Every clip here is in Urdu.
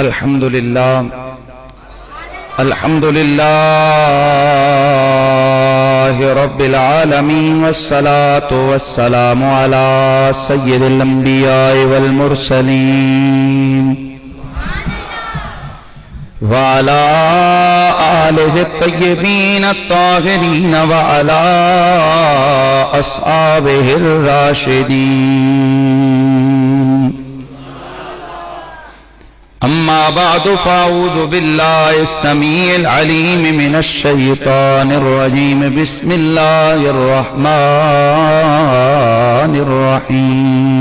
الحمدللہ رب العالمین والصلاة والسلام علی سید الانبیاء والمرسلین وعلى آلہ الطیبین الطاہرین وعلى اصحابہ الراشدین اما بعد فاعوذ باللہ السمیع العلیم من الشیطان الرجیم بسم اللہ الرحمن الرحیم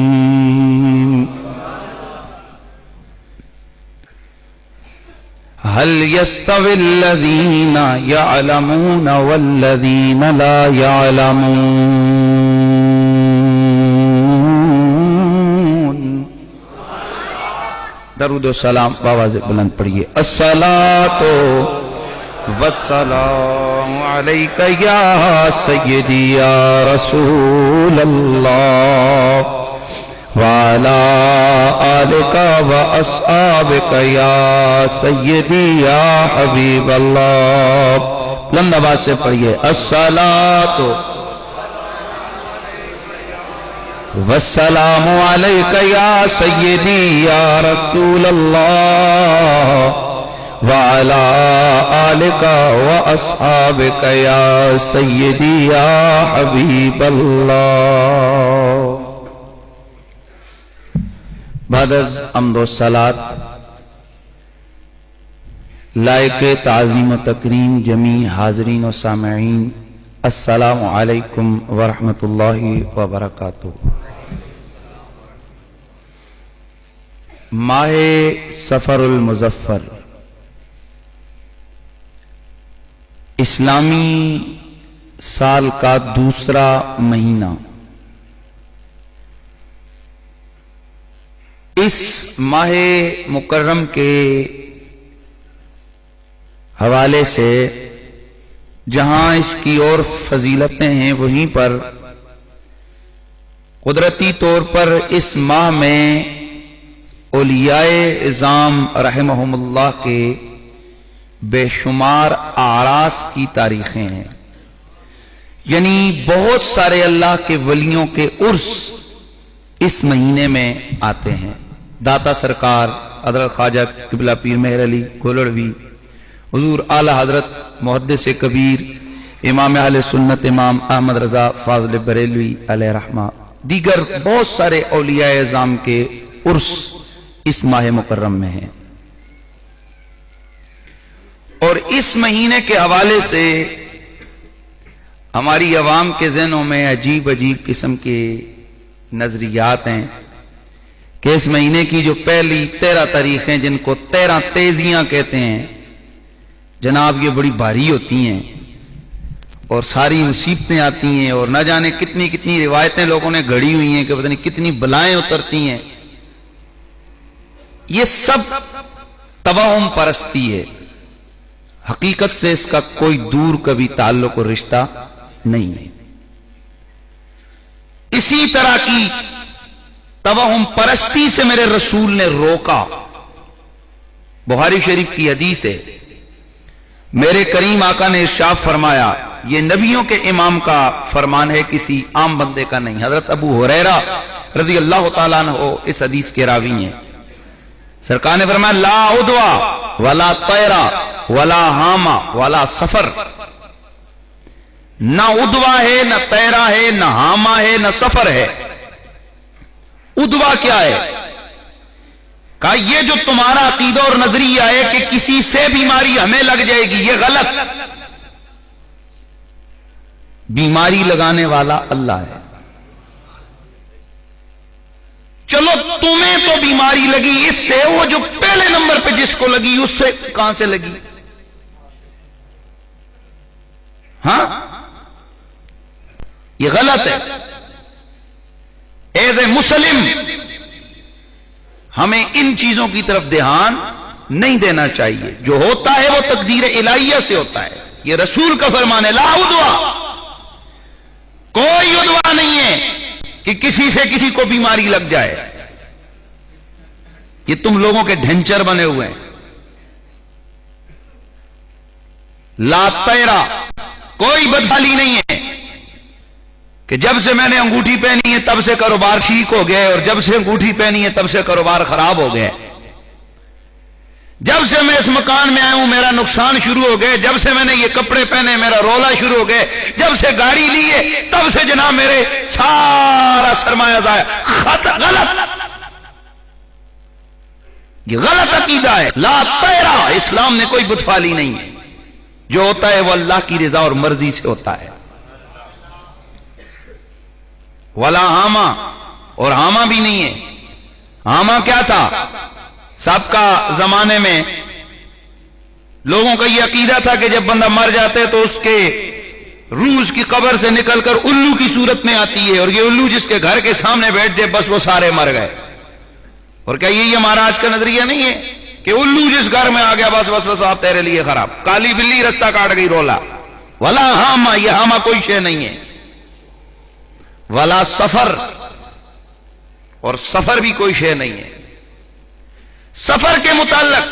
هل يستوي الذين يعلمون والذين لا يعلمون درود و سلام باواز بلند پڑھیے الصلاۃ والسلام علیک یا سیدی یا رسول اللہ وعلى آلك وأصحابك يا سيدي يا حبيب الله بلند آواز سے پڑھیے الصلاۃ والسلام عليك يا سيدي يا رسول الله وعلى آلك وأصحابك يا سيدي يا حبيب الله بعد از حمد و صلات لائق تعظیم و تکریم جمیع حاضرین و سامعین السلام علیکم ورحمۃ اللہ وبرکاتہ۔ ماہ صفر المظفر اسلامی سال کا دوسرا مہینہ، اس ماہ مکرم کے حوالے سے جہاں اس کی اور فضیلتیں ہیں وہیں پر قدرتی طور پر اس ماہ میں اولیاء اعظام رحمہم اللہ کے بے شمار اعراس کی تاریخیں ہیں، یعنی بہت سارے اللہ کے ولیوں کے عرس اس مہینے میں آتے ہیں۔ داتا سرکار حضرت خواجہ قبلہ پیر مہر علی گولڑوی، حضور اعلی حضرت محدث کبیر امام اہل سنت امام احمد رضا فاضل بریلوی علیہ رحمہ، دیگر بہت سارے اولیاء اعظام کے عرس اس ماہ مکرم میں ہیں۔ اور اس مہینے کے حوالے سے ہماری عوام کے ذہنوں میں عجیب عجیب قسم کے نظریات ہیں کہ اس مہینے کی جو پہلی 13 تاریخیں جن کو 13 تیزیاں کہتے ہیں جناب، یہ بڑی بھاری ہوتی ہیں اور ساری مصیبتیں آتی ہیں اور نہ جانے کتنی کتنی روایتیں لوگوں نے گھڑی ہوئی ہیں کہ پتہ نہیں کتنی بلائیں اترتی ہیں۔ یہ سب توہم پرستی ہے، حقیقت سے اس کا کوئی دور کبھی تعلق اور رشتہ نہیں ہے۔ اسی طرح کی توہم پرستی سے میرے رسول نے روکا۔ بخاری شریف کی حدیث ہے، میرے کریم آقا نے ارشاد فرمایا، یہ نبیوں کے امام کا فرمان ہے، کسی عام بندے کا نہیں۔ حضرت ابو ہریرہ رضی اللہ تعالیٰ عنہ اس حدیث کے راوی ہیں۔ سرکار نے فرمایا لا عدوہ ولا طیرہ ولا حامہ ولا سفر، نہ ادوا ہے، نہ تیرا ہے، نہ حامہ ہے، نہ سفر ہے۔ ادوا کیا ہے؟ کہا یہ جو تمہارا عقیدہ اور نظریہ ہے کہ کسی سے بیماری ہمیں لگ جائے گی، یہ غلط۔ بیماری لگانے والا اللہ ہے۔ چلو تمہیں تو بیماری لگی اس سے، وہ جو پہلے نمبر پہ جس کو لگی اس سے کہاں سے لگی؟ ہاں یہ غلط ہے۔ ایز اے مسلم ہمیں ان چیزوں کی طرف دھیان نہیں دینا چاہیے۔ جو ہوتا ہے وہ تقدیر الہیہ سے ہوتا ہے، یہ رسول کا فرمان ہے لا عدوہ، کوئی عدوہ نہیں ہے کہ کسی سے کسی کو بیماری لگ جائے۔ یہ تم لوگوں کے ڈھنچر بنے ہوئے ہیں. لا تیرا، کوئی بدحالی نہیں ہے کہ جب سے میں نے انگوٹھی پہنی ہے تب سے کاروبار ٹھیک ہو گئے، اور جب سے انگوٹھی پہنی ہے تب سے کاروبار خراب ہو گئے. جب سے میں اس مکان میں آیا ہوں میرا نقصان شروع ہو گئے. جب سے میں نے یہ کپڑے پہنے میرا رولا شروع ہو گئے. جب سے گاڑی لی ہے تب سے جناب میرے سارا سرمایہ ضائع. غلط، یہ غلط عقیدہ ہے. لا تیرا، اسلام نے کوئی بتفالی نہیں ہے. جو ہوتا ہے وہ اللہ کی رضا اور مرضی سے ہوتا ہے. ولا ہاما، اور ہاما بھی نہیں ہے. ہاما کیا تھا؟ سابقہ زمانے میں لوگوں کا یہ عقیدہ تھا کہ جب بندہ مر جاتے تو اس کے روح اس کی قبر سے نکل کر الو کی صورت میں آتی ہے، اور یہ الو جس کے گھر کے سامنے بیٹھ جائے بس وہ سارے مر گئے. اور کیا یہ ہمارا آج کا نظریہ نہیں ہے کہ الو جس گھر میں آ گیا بس بس بس آپ تیرے لیے خراب، کالی بلی رستہ کاٹ گئی رولا. ولا ہاما، یہ ہاما کوئی شے نہیں ہے. ولا سفر، اور سفر بھی کوئی شے نہیں ہے. سفر کے متعلق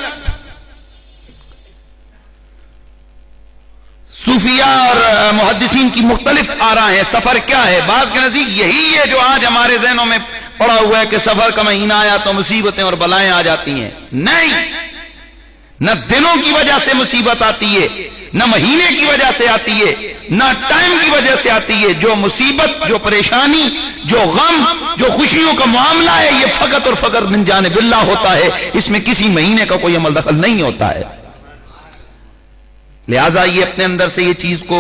صوفیاء اور محدثین کی مختلف آراء ہیں. سفر کیا ہے؟ بعض کے نزدیک یہی ہے جو آج ہمارے ذہنوں میں پڑا ہوا ہے کہ سفر کا مہینہ آیا تو مصیبتیں اور بلائیں آ جاتی ہیں. نہیں، نہ دنوں کی وجہ سے مصیبت آتی ہے، نہ مہینے کی وجہ سے آتی ہے، نہ ٹائم کی وجہ سے آتی ہے. جو مصیبت، جو پریشانی، جو غم، جو خوشیوں کا معاملہ ہے، یہ فقط اور فقط من جانب اللہ ہوتا ہے. اس میں کسی مہینے کا کوئی عمل دخل نہیں ہوتا ہے. لہذا یہ اپنے اندر سے یہ چیز کو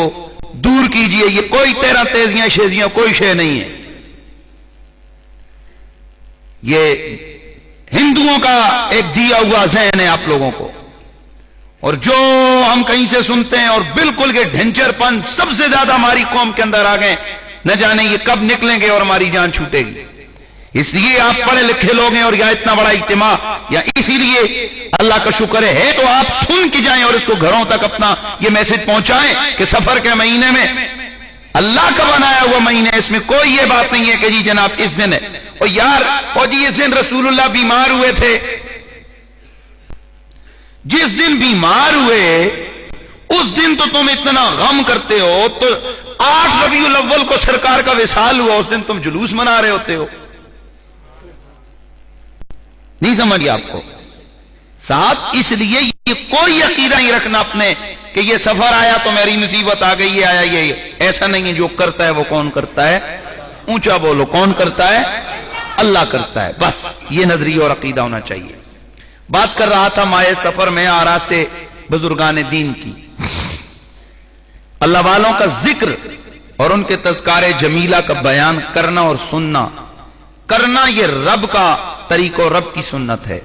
دور کیجئے. یہ کوئی تیرہ تیزیاں شیزیاں کوئی شے نہیں ہے. یہ ہندوؤں کا ایک دیا ہوا ذہن ہے آپ لوگوں کو، اور جو ہم کہیں سے سنتے ہیں، اور بالکل یہ ڈھنچر پن سب سے زیادہ ہماری قوم کے اندر آ گئے. نہ جانے یہ کب نکلیں گے اور ہماری جان چھوٹے گی. اس لیے آپ پڑھے لکھے لوگ ہیں اور یا اتنا بڑا اجتماع، یا اسی لیے اللہ کا شکر ہے تو آپ سن کے جائیں اور اس کو گھروں تک اپنا یہ میسج پہنچائیں کہ سفر کے مہینے میں اللہ کا بنایا ہوا مہینے، اس میں کوئی یہ بات نہیں ہے کہ جی جناب اس دن ہے. اور یار اور جی اس دن رسول اللہ بیمار ہوئے تھے. جس دن بیمار ہوئے اس دن تو تم اتنا غم کرتے ہو، تو 8 ربیع الاول کو سرکار کا وصال ہوا اس دن تم جلوس منا رہے ہوتے ہو. نہیں سمجھ گیا آپ کو صاحب؟ اس لیے یہ کوئی عقیدہ نہیں رکھنا اپنے کہ یہ سفر آیا تو میری مصیبت آ گئی، یہ آیا یہ ایسا نہیں ہے. جو کرتا ہے وہ کون کرتا ہے؟ اونچا بولو، کون کرتا ہے؟ اللہ کرتا ہے. بس یہ نظریہ اور عقیدہ ہونا چاہیے. بات کر رہا تھا مائے سفر میں آراء سے بزرگان دین کی، اللہ والوں کا ذکر اور ان کے تذکار جمیلہ کا بیان کرنا اور سننا کرنا، یہ رب کا طریقہ اور رب کی سنت ہے.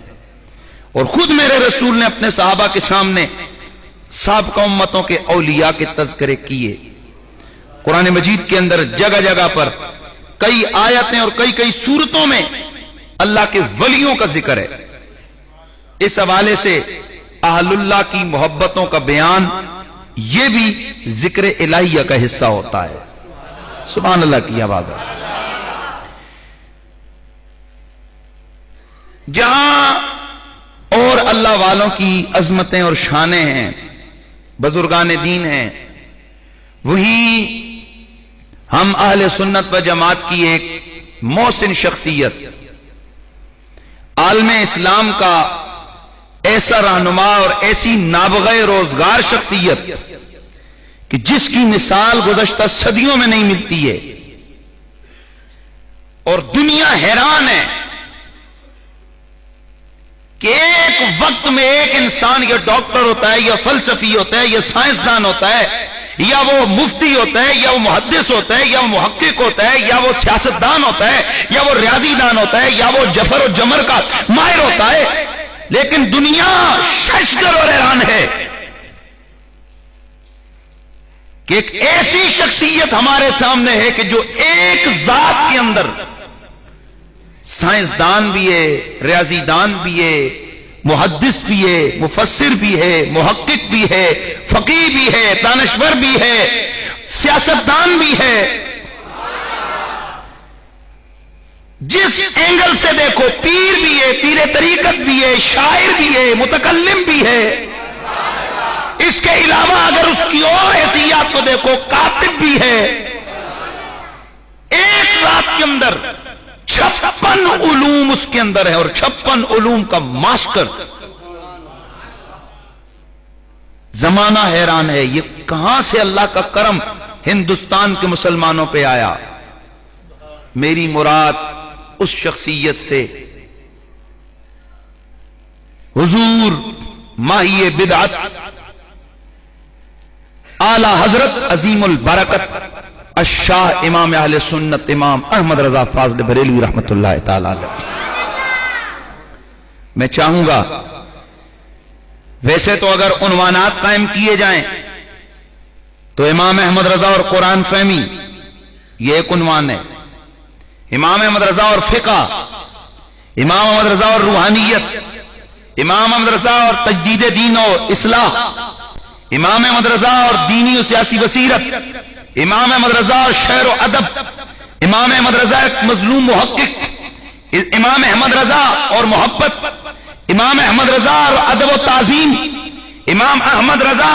اور خود میرے رسول نے اپنے صحابہ کے سامنے سابقہ امتوں کے اولیاء کے تذکرے کیے. قرآن مجید کے اندر جگہ جگہ پر کئی آیتیں اور کئی سورتوں میں اللہ کے ولیوں کا ذکر ہے. اس حوالے سے اہل اللہ کی محبتوں کا بیان یہ بھی ذکر الہیہ کا حصہ ہوتا ہے. سبحان اللہ کی آواز ہے. جہاں اور اللہ والوں کی عظمتیں اور شانیں ہیں، بزرگان دین ہیں، وہی ہم اہل سنت و جماعت کی ایک محسن شخصیت، عالم اسلام کا ایسا رہنما اور ایسی نابغہ روزگار شخصیت کہ جس کی مثال گزشتہ صدیوں میں نہیں ملتی ہے، اور دنیا حیران ہے کہ ایک وقت میں ایک انسان یا ڈاکٹر ہوتا ہے، یا فلسفی ہوتا ہے، یا سائنسدان ہوتا ہے، یا وہ مفتی ہوتا ہے، یا وہ محدث ہوتا ہے، یا وہ محقق ہوتا ہے، یا وہ سیاستدان ہوتا ہے، یا وہ ریاضی دان ہوتا ہے، یا وہ جفر و جمر کا ماہر ہوتا ہے. لیکن دنیا ششدر اور حیران ہے کہ ایک ایسی شخصیت ہمارے سامنے ہے کہ جو ایک ذات کے اندر سائنسدان بھی ہے، ریاضی دان بھی ہے، محدث بھی ہے، مفسر بھی ہے، محقق بھی ہے، فقیہ بھی ہے، دانشور بھی ہے، سیاستدان بھی ہے. جس اینگل سے دیکھو، پیر بھی ہے، پیر طریقت بھی ہے، شاعر بھی ہے، متکلم بھی ہے. اس کے علاوہ اگر اس کی اور حیثیات کو دیکھو، کاتب بھی ہے. ایک رات کے اندر 56 علوم اس کے اندر ہے، اور 56 علوم کا ماسٹر. زمانہ حیران ہے، یہ کہاں سے اللہ کا کرم ہندوستان کے مسلمانوں پہ آیا. میری مراد اس شخصیت سے حضور ماہی بدعت اعلی حضرت عظیم البرکت الشاہ امام اہل سنت امام احمد رضا فاضل بریلوی رحمت اللہ تعالی علیہ. میں چاہوں گا، ویسے تو اگر عنوانات قائم کیے جائیں تو امام احمد رضا اور قرآن فہمی یہ ایک عنوان ہے، امام احمد رضا اور فقہ، امام احمد رضا اور روحانیت، امام احمد رضا اور تجدید دین اور اصلاح، امام احمد رضا اور دینی و سیاسی بصیرت، امام احمد رضا اور شعر و ادب، امام احمد رضا ایک مظلوم محقق، امام احمد رضا اور محبت، امام احمد رضا اور ادب و تعظیم، امام احمد رضا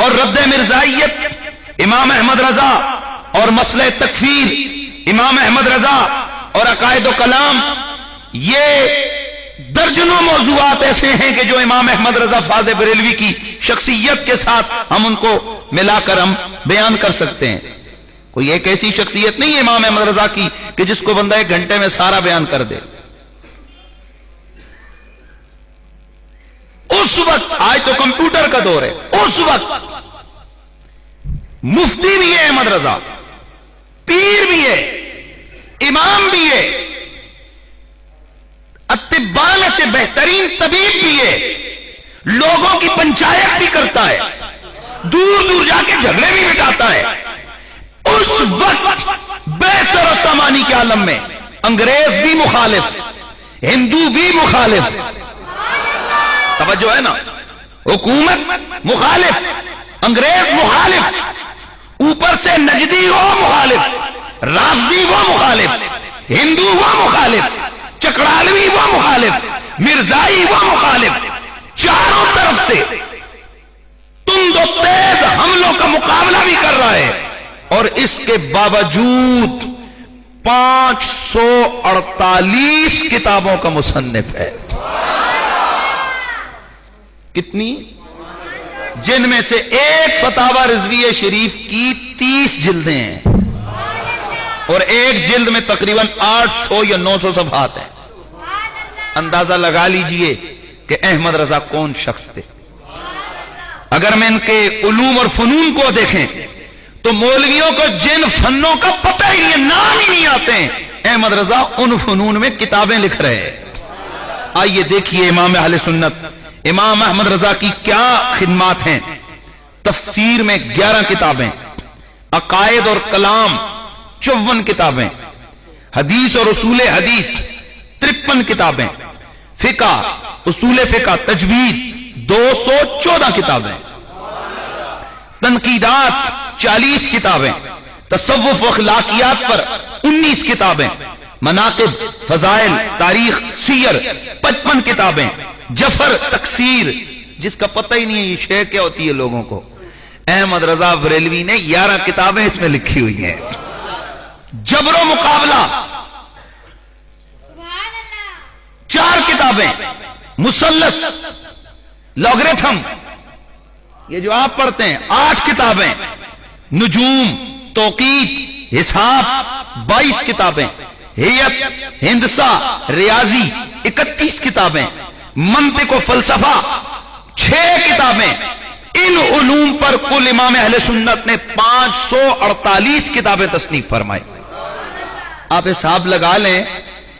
اور رد مرزائیت، امام احمد رضا اور مسئلہ تکفیر، امام احمد رضا اور عقائد و کلام. یہ درجنوں موضوعات ایسے ہیں کہ جو امام احمد رضا فاضل بریلوی کی شخصیت کے ساتھ ہم ان کو ملا کر ہم بیان کر سکتے ہیں. کوئی ایک ایسی شخصیت نہیں ہے امام احمد رضا کی کہ جس کو بندہ 1 گھنٹے میں سارا بیان کر دے. اس وقت، آج تو کمپیوٹر کا دور ہے، اس وقت مفتی بھی ہے احمد رضا، پیر بھی ہے، امام بھی ہے، اطباء میں سے بہترین طبیب بھی ہے، لوگوں کی پنچایت بھی کرتا ہے، دور دور جا کے جھگڑے بھی مٹاتا ہے. اس وقت بے سر و سامانی کے عالم میں انگریز بھی مخالف، ہندو بھی مخالف، توجہ ہے نا، حکومت مخالف، انگریز مخالف، اوپر سے نجدی وہ مخالف، رافضی وہ مخالف، ہندو وہ مخالف، چکرالوی وہ مخالف، مرزائی وہ مخالف. چاروں طرف سے تند و تیز حملوں کا مقابلہ بھی کر رہا ہے، اور اس کے باوجود 548 کتابوں کا مصنف ہے. کتنی؟ جن میں سے ایک فتاوی رضویہ شریف کی 30 جلدیں ہیں، اور ایک جلد میں تقریباً 800 یا 900 صفحات ہیں. اندازہ لگا لیجئے کہ احمد رضا کون شخص تھے. اگر میں ان کے علوم اور فنون کو دیکھیں تو مولویوں کو جن فنوں کا پتہ ہی نہیں، نام ہی نہیں آتے ہیں، احمد رضا ان فنون میں کتابیں لکھ رہے ہیں. آئیے دیکھیے امام اہل سنت امام احمد رضا کی کیا خدمات ہیں. تفسیر میں 11 کتابیں، عقائد اور کلام 54 کتابیں، حدیث اور اصول حدیث 53 کتابیں، فقہ، اصول فقہ، تجوید 214 کتابیں، تنقیدات 40 کتابیں، تصوف و اخلاقیات پر 19 کتابیں، مناقب، فضائل، تاریخ، سیر 55 کتابیں، جفر، تکسیر، جس کا پتہ ہی نہیں ہے یہ شے کیا ہوتی ہے لوگوں کو. احمد رضا بریلوی نے 11 کتابیں اس میں لکھی ہوئی ہیں. جبر و مقابلہ 4 کتابیں، مثلث، لاگریتھم یہ جو آپ پڑھتے ہیں 8 کتابیں، نجوم، توقیت، حساب 22 کتابیں، ہیئت، ہندسہ، ریاضی 31 کتابیں، منطق و فلسفہ 6 کتابیں. ان علوم پر کل امام اہل سنت نے 548 کتابیں تصنیف فرمائی. آپ حساب لگا لیں،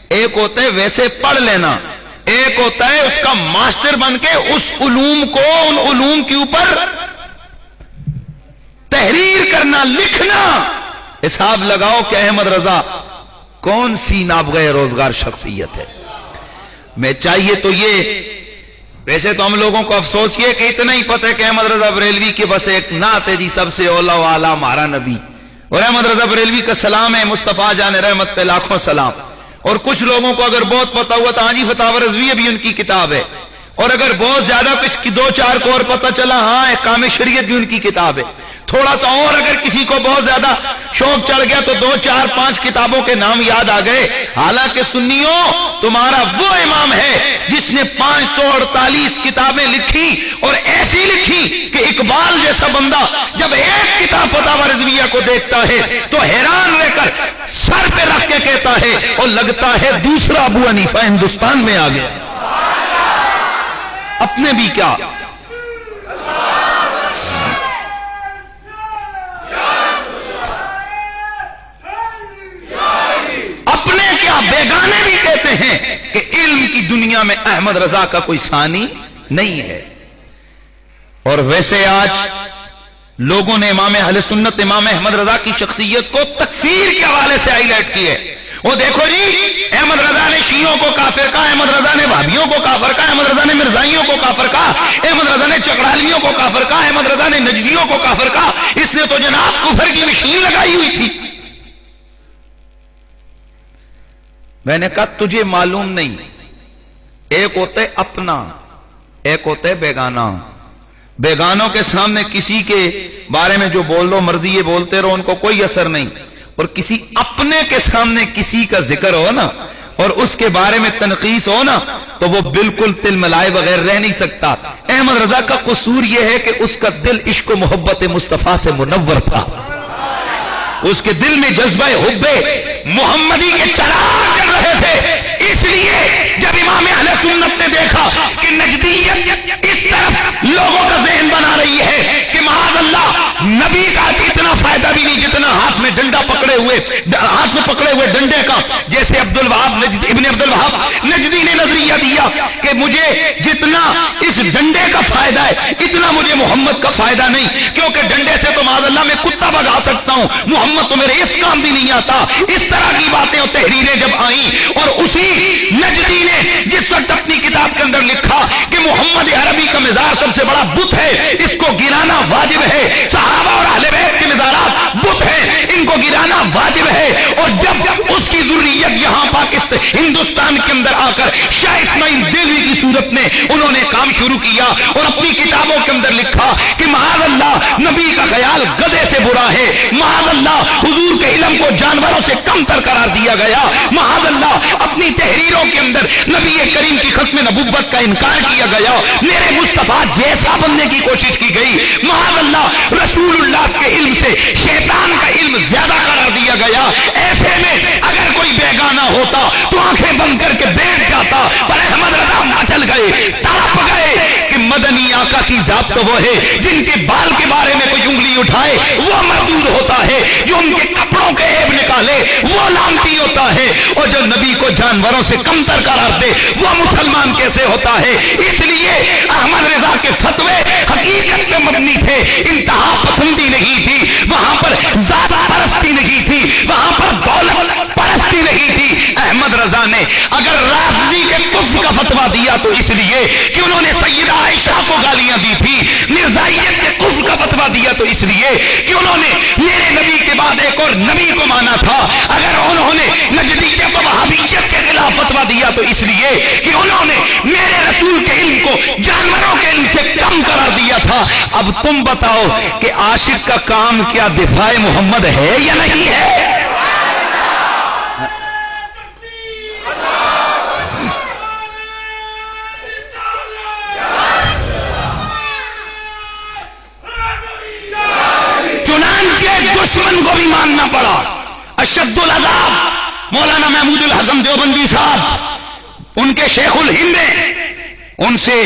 ایک ہوتا ہے ویسے پڑھ لینا، ایک ہوتا ہے اس کا ماسٹر بن کے اس علوم کو، ان علوم کے اوپر تحریر کرنا، لکھنا. حساب لگاؤ کہ احمد رضا کون سی نابغہ روزگار شخصیت ہے. میں چاہیے تو یہ، ویسے تو ہم لوگوں کو افسوس یہ کہ اتنا ہی پتہ ہے کہ احمد رضا بریلوی کے بس ایک نعت ہے جی، سب سے اولا و اعلیٰ ہمارا نبی، اور احمد رضا بریلوی کا سلام ہے مصطفیٰ جان رحمت پہ لاکھوں سلام. اور کچھ لوگوں کو اگر بہت پتا ہوا تو ہاں جی فتاوی رضویہ بھی ان کی کتاب ہے، اور اگر بہت زیادہ کچھ کی دو چار کو اور پتا چلا ہاں احکام شریعت بھی ان کی کتاب ہے، تھوڑا سا اور اگر کسی کو بہت زیادہ شوق چڑھ گیا تو 2 4 5 کتابوں کے نام یاد آ گئے۔ حالانکہ سنیوں تمہارا وہ امام ہے جس نے 548 کتابیں لکھی، اور ایسی لکھی کہ اقبال جیسا بندہ جب ایک کتاب فتاوی رضویہ کو دیکھتا ہے تو حیران رہ کر سر پہ رکھ کے کہتا ہے اور لگتا ہے دوسرا ابو حنیفہ ہندوستان میں آ گیا۔ اپنے بھی کیا، اپنے کیا بیگانے بھی کہتے ہیں کہ علم کی دنیا میں احمد رضا کا کوئی ثانی نہیں ہے۔ اور ویسے آج لوگوں نے امام اہل سنت امام احمد رضا کی شخصیت کو تکفیر کے حوالے سے ہائی لائٹ کی ہے۔ وہ دیکھو جی احمد رضا نے شیعوں کو کافر کہا، احمد رضا نے بھابھیوں کو کافر کہا، احمد رضا نے مرزائیوں کو کافر کہا، احمد رضا نے چکڑالویوں کو کافر کہا، احمد رضا نے نجدیوں کو کافر کہا۔ اس نے تو جناب کفر کی مشین لگائی ہوئی تھی۔ میں نے کہا تجھے معلوم نہیں، ایک ہوتا ہے اپنا، ایک ہوتا ہے بیگانہ۔ بیگانوں کے سامنے کسی کے بارے میں جو بول لو مرضی یہ بولتے رہو، ان کو کوئی اثر نہیں، اور کسی اپنے کے سامنے کسی کا ذکر ہو نا اور اس کے بارے میں تنقیص ہو نا تو وہ بالکل تل ملائے بغیر رہ نہیں سکتا۔ احمد رضا کا قصور یہ ہے کہ اس کا دل عشق و محبت مصطفیٰ سے منور تھا، اس کے دل میں جذبہ حب محمدی کے چراغ جل رہے تھے۔ اس لیے جب امام اہل سنت نے دیکھا کہ نجدیت اس طرف لوگوں کا ذہن بنا رہی ہے کہ معاذ اللہ نبی کا اتنا فائدہ بھی نہیں جتنا ہاتھ میں ڈنڈا پکڑے ہوئے ڈنڈے کا، جیسے ابن عبد الوہاب نجدی نے نظریہ دیا کہ مجھے جتنا اس ڈنڈے کا فائدہ ہے اتنا مجھے محمد کا فائدہ نہیں، کیونکہ ڈنڈے سے تو معاذ اللہ میں کتا بھگا سکتا ہوں، محمد تو میرے اس کام بھی نہیں آتا۔ اس طرح کی باتیں اور تحریریں جب آئیں، اور اسی نجدی نے جس وقت اپنی کتاب کے اندر لکھا کہ محمد عربی کا مزار سب سے بڑا بت ہے، اس کو گرانا واجب ہے، صحابہ اور اہل بیت کے مزارات بت ہیں، ان کو گرانا واجب ہے، اور جب اس کی ذریت یہاں پاکستان ہندوستان کے اندر آ کر شاہ اسماعیل دہلوی کی صورت میں انہوں نے کام شروع کیا اور اپنی کتابوں کے اندر لکھا کہ معاذ اللہ نبی کا خیال گدھے سے برا ہے، معاذ اللہ حضور کے علم کو جانوروں سے کم تر قرار دیا گیا، معاذ اللہ اپنی تحریروں کے اندر نبی کریم کی ختم نبوت کا انکار کیا گیا، میرے مصطفیٰ جیسا بننے کی کوشش کی گئی، معاذ اللہ رسول اللہ کے علم سے شیطان کا علم زیادہ قرار دیا گیا۔ ایسے میں اگر کوئی بیگانہ ہوتا تو آنکھیں بند کر کے بیٹھ جاتا، پر احمد رضا مچل گئے، تڑپ گئے کہ مدنی آقا کی ذات تو وہ ہے جن کے بال کے بارے میں کوئی انگلی اٹھائے وہ مردود ہوتا ہے، جو ان کے کپڑوں کے عیب نکالے وہ لعنتی ہوتا ہے، اور جو نبی کو جانوروں سے کمتر قرار دے وہ مسلمان کیسے ہوتا ہے۔ اس لیے احمد رضا کے فتوے حقیقت پہ مبنی تھے، انتہا پسندی نہیں تھی، وہاں پر ذات پرستی نہیں تھی، وہاں پر دولت پرستی نہیں تھی۔ احمد رضا نے اگر رافضی کے کفر کا فتویٰ دیا تو اس لیے کہ انہوں نے سیدہ عائشہ کو گالیاں دی تھی، مرزائیت کے کفر کا فتویٰ دیا تو اس لیے کہ انہوں نے میرے نبی کے بعد ایک اور نبی کو مانا تھا، اگر انہوں نے نجدیت و وہابیت کے خلاف فتویٰ دیا تو اس لیے کہ انہوں نے میرے رسول کے علم کو جانوروں کے علم سے کم قرار دیا تھا۔ اب تم بتاؤ کہ عاشق کا کام کیا دفاع محمد ہے یا نہیں ہے؟ دشمن کو بھی ماننا پڑا۔ اشد العذاب مولانا محمود الحسن دیوبندی صاحب ان کے شیخ الہند ہیں، ان سے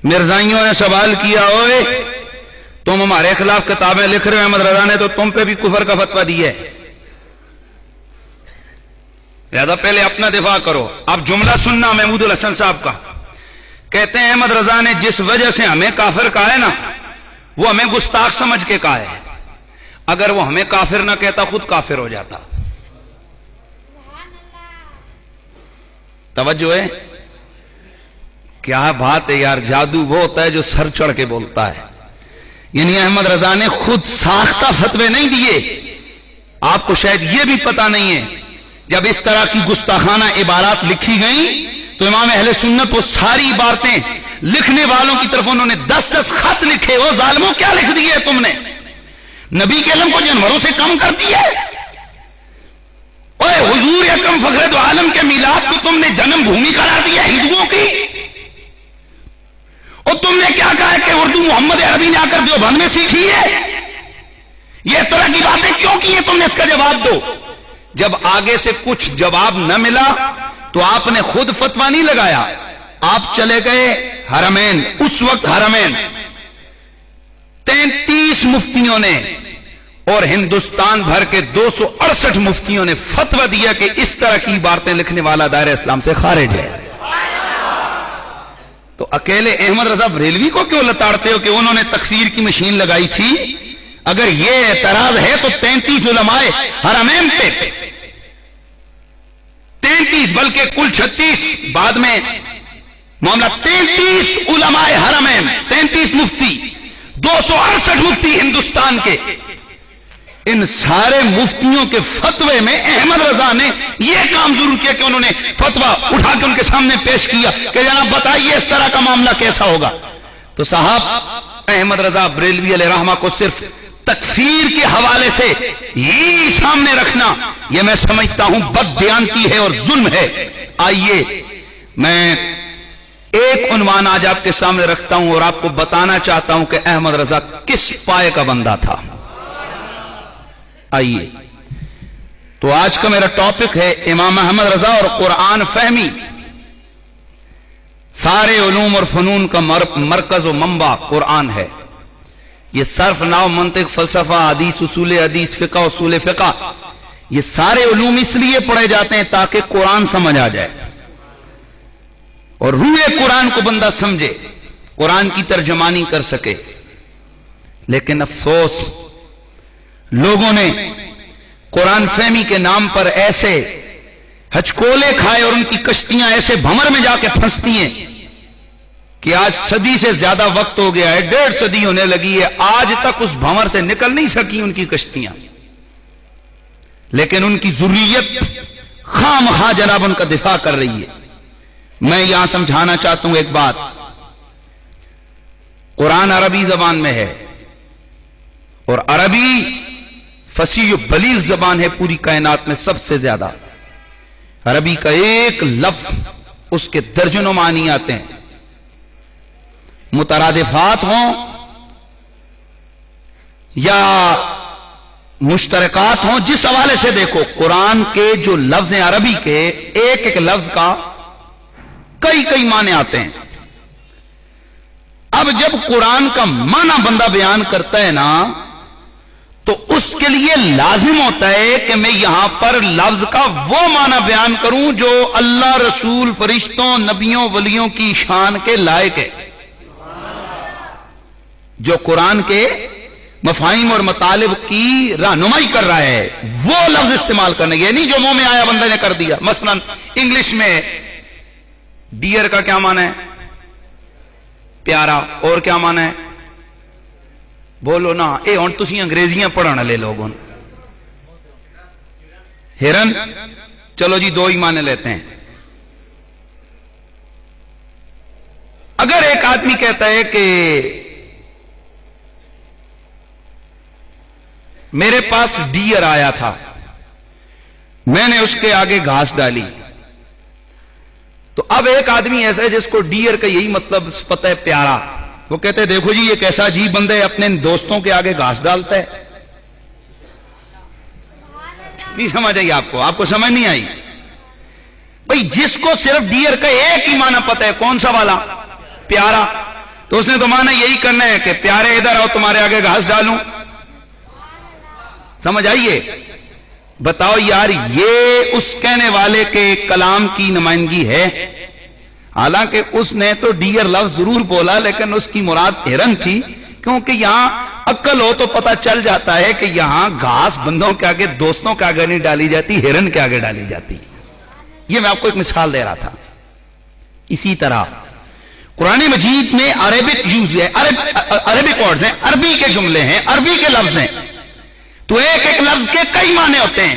مرزائیوں نے سوال کیا، اوئے تم ہمارے خلاف کتابیں لکھ رہے ہو، احمد رضا نے تو تم پہ بھی کفر کا فتویٰ دیا ہے، لہذا پہلے اپنا دفاع کرو۔ اب جملہ سننا محمود الحسن صاحب کا، کہتے ہیں احمد رضا نے جس وجہ سے ہمیں کافر کہا ہے نا وہ ہمیں گستاخ سمجھ کے کہا ہے، اگر وہ ہمیں کافر نہ کہتا خود کافر ہو جاتا۔ توجہ ہے، کیا بات ہے یار، جادو وہ ہوتا ہے جو سر چڑھ کے بولتا ہے۔ یعنی احمد رضا نے خود ساختہ فتوے نہیں دیے۔ آپ کو شاید یہ بھی پتا نہیں ہے جب اس طرح کی گستاخانہ عبارات لکھی گئیں تو امام اہل سنت وہ ساری عبارتیں لکھنے والوں کی طرف انہوں نے 10 خط لکھے. وہ ظالموں کیا لکھ دیے تم نے؟ نبی کے علم کو جانوروں سے کم کر دیا ہے. اوے حضور اکرم فخر دو عالم کے میلاد کو تم نے جنم بھومی قرار دیا ہندوؤں کی. اور تم نے کیا کہا ہے کہ اردو محمد عربی نے آ کر دیوبند میں سیکھی ہے. یہ اس طرح کی باتیں کیوں کی ہیں؟ تم نے اس کا جواب دو. جب آگے سے کچھ جواب نہ ملا تو آپ نے خود فتویٰ نہیں لگایا، آپ چلے گئے حرمین. اس وقت حرمین 33 مفتیوں نے اور ہندوستان بھر کے 268 مفتیوں نے فتویٰ دیا کہ اس طرح کی باتیں لکھنے والا دائرہ اسلام سے خارج ہے. تو اکیلے احمد رضا بریلوی کو کیوں لتاڑتے ہو کہ انہوں نے تکفیر کی مشین لگائی تھی؟ اگر یہ اعتراض ہے تو 33 علماء حرمین پہ، 33 بلکہ کل 36 بعد میں معاملہ. 33 علماء حرمین، 33 مفتی، 268 مفتی ہندوستان کے. ان سارے مفتیوں کے فتوے میں احمد رضا نے یہ کام ضرور کیا کہ انہوں نے فتویٰ اٹھا کے ان کے سامنے پیش کیا کہ جناب بتائیے اس طرح کا معاملہ کیسا ہوگا. تو صاحب احمد رضا بریلوی علیہ رحمہ کو صرف تکفیر کے حوالے سے ہی سامنے رکھنا یہ میں سمجھتا ہوں بددیانتی ہے اور ظلم ہے. آئیے میں ایک عنوان آج آپ کے سامنے رکھتا ہوں اور آپ کو بتانا چاہتا ہوں کہ احمد رضا کس پائے کا بندہ تھا. آئیے تو آج کا میرا ٹاپک ہے امام احمد رضا اور قرآن فہمی. سارے علوم اور فنون کا مرکز و منبع قرآن ہے. یہ صرف، نحو، منطق، فلسفہ، حدیث، اصول حدیث، فقہ، اصول فقہ، یہ سارے علوم اس لیے پڑھے جاتے ہیں تاکہ قرآن سمجھ آ جائے اور روح قرآن کو بندہ سمجھے، قرآن کی ترجمانی کر سکے. لیکن افسوس لوگوں نے قرآن فہمی کے نام پر ایسے ہچکولے کھائے اور ان کی کشتیاں ایسے بھمر میں جا کے پھنستی ہیں کہ آج صدی سے زیادہ وقت ہو گیا ہے، 1.5 صدی ہونے لگی ہے، آج تک اس بھمر سے نکل نہیں سکی ان کی کشتیاں. لیکن ان کی ذریت خواہ مخواہ جناب ان کا دفاع کر رہی ہے. میں یہاں سمجھانا چاہتا ہوں ایک بات، قرآن عربی زبان میں ہے اور عربی فصیح و بلیغ زبان ہے پوری کائنات میں سب سے زیادہ. عربی کا ایک لفظ اس کے درجنوں معنی آتے ہیں، مترادفات ہوں یا مشترکات ہوں. جس حوالے سے دیکھو قرآن کے جو لفظ ہیں عربی کے، ایک ایک لفظ کا کئی معنی آتے ہیں. اب جب قرآن کا معنی بندہ بیان کرتا ہے نا تو اس کے لیے لازم ہوتا ہے کہ میں یہاں پر لفظ کا وہ معنی بیان کروں جو اللہ، رسول، فرشتوں، نبیوں، ولیوں کی شان کے لائق ہے، جو قرآن کے مفاہیم اور مطالب کی رہنمائی کر رہا ہے وہ لفظ استعمال کرنے. یہ نہیں جو منہ میں آیا بندے نے کر دیا. مثلا انگلش میں ڈیئر کا کیا معنی ہے؟ پیارا. اور کیا معنی ہے؟ بولو نا. اے ہن تسی انگریزیاں پڑھن والے لوگ ہن. ہرن. چلو جی 2 ہی معنی لیتے ہیں. اگر ایک آدمی کہتا ہے کہ میرے پاس ڈیئر آیا تھا، میں نے اس کے آگے گھاس ڈالی، تو اب ایک آدمی ایسا ہے جس کو ڈیئر کا یہی مطلب پتہ ہے پیارا، وہ کہتے ہیں دیکھو جی یہ کیسا عجیب بندہ ہے، اپنے دوستوں کے آگے گھاس ڈالتا ہے. نہیں سمجھ آئی آپ کو سمجھ نہیں آئی بھئی. جس کو صرف ڈیئر کا ایک ہی معنی پتہ ہے، کون سا والا؟ پیارا. تو اس نے تو معنی یہی کرنا ہے کہ پیارے ادھر آؤ تمہارے آگے گھاس ڈالوں. سمجھ آئیے؟ بتاؤ یار یہ اس کہنے والے کے کلام کی نمائندگی ہے؟ حالانکہ اس نے تو ڈیئر لفظ ضرور بولا لیکن اس کی مراد ہرن تھی، کیونکہ یہاں عقل ہو تو پتہ چل جاتا ہے کہ یہاں گھاس بندوں کے آگے، دوستوں کے آگے نہیں ڈالی جاتی، ہرن کے آگے ڈالی جاتی. یہ میں آپ کو ایک مثال دے رہا تھا. اسی طرح قرآن مجید میں عربک یوز ہے، عربک ورڈز ہیں، عربی کے جملے ہیں، عربی کے لفظ ہیں، تو ایک ایک لفظ کے کئی معنی ہوتے ہیں.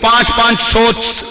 500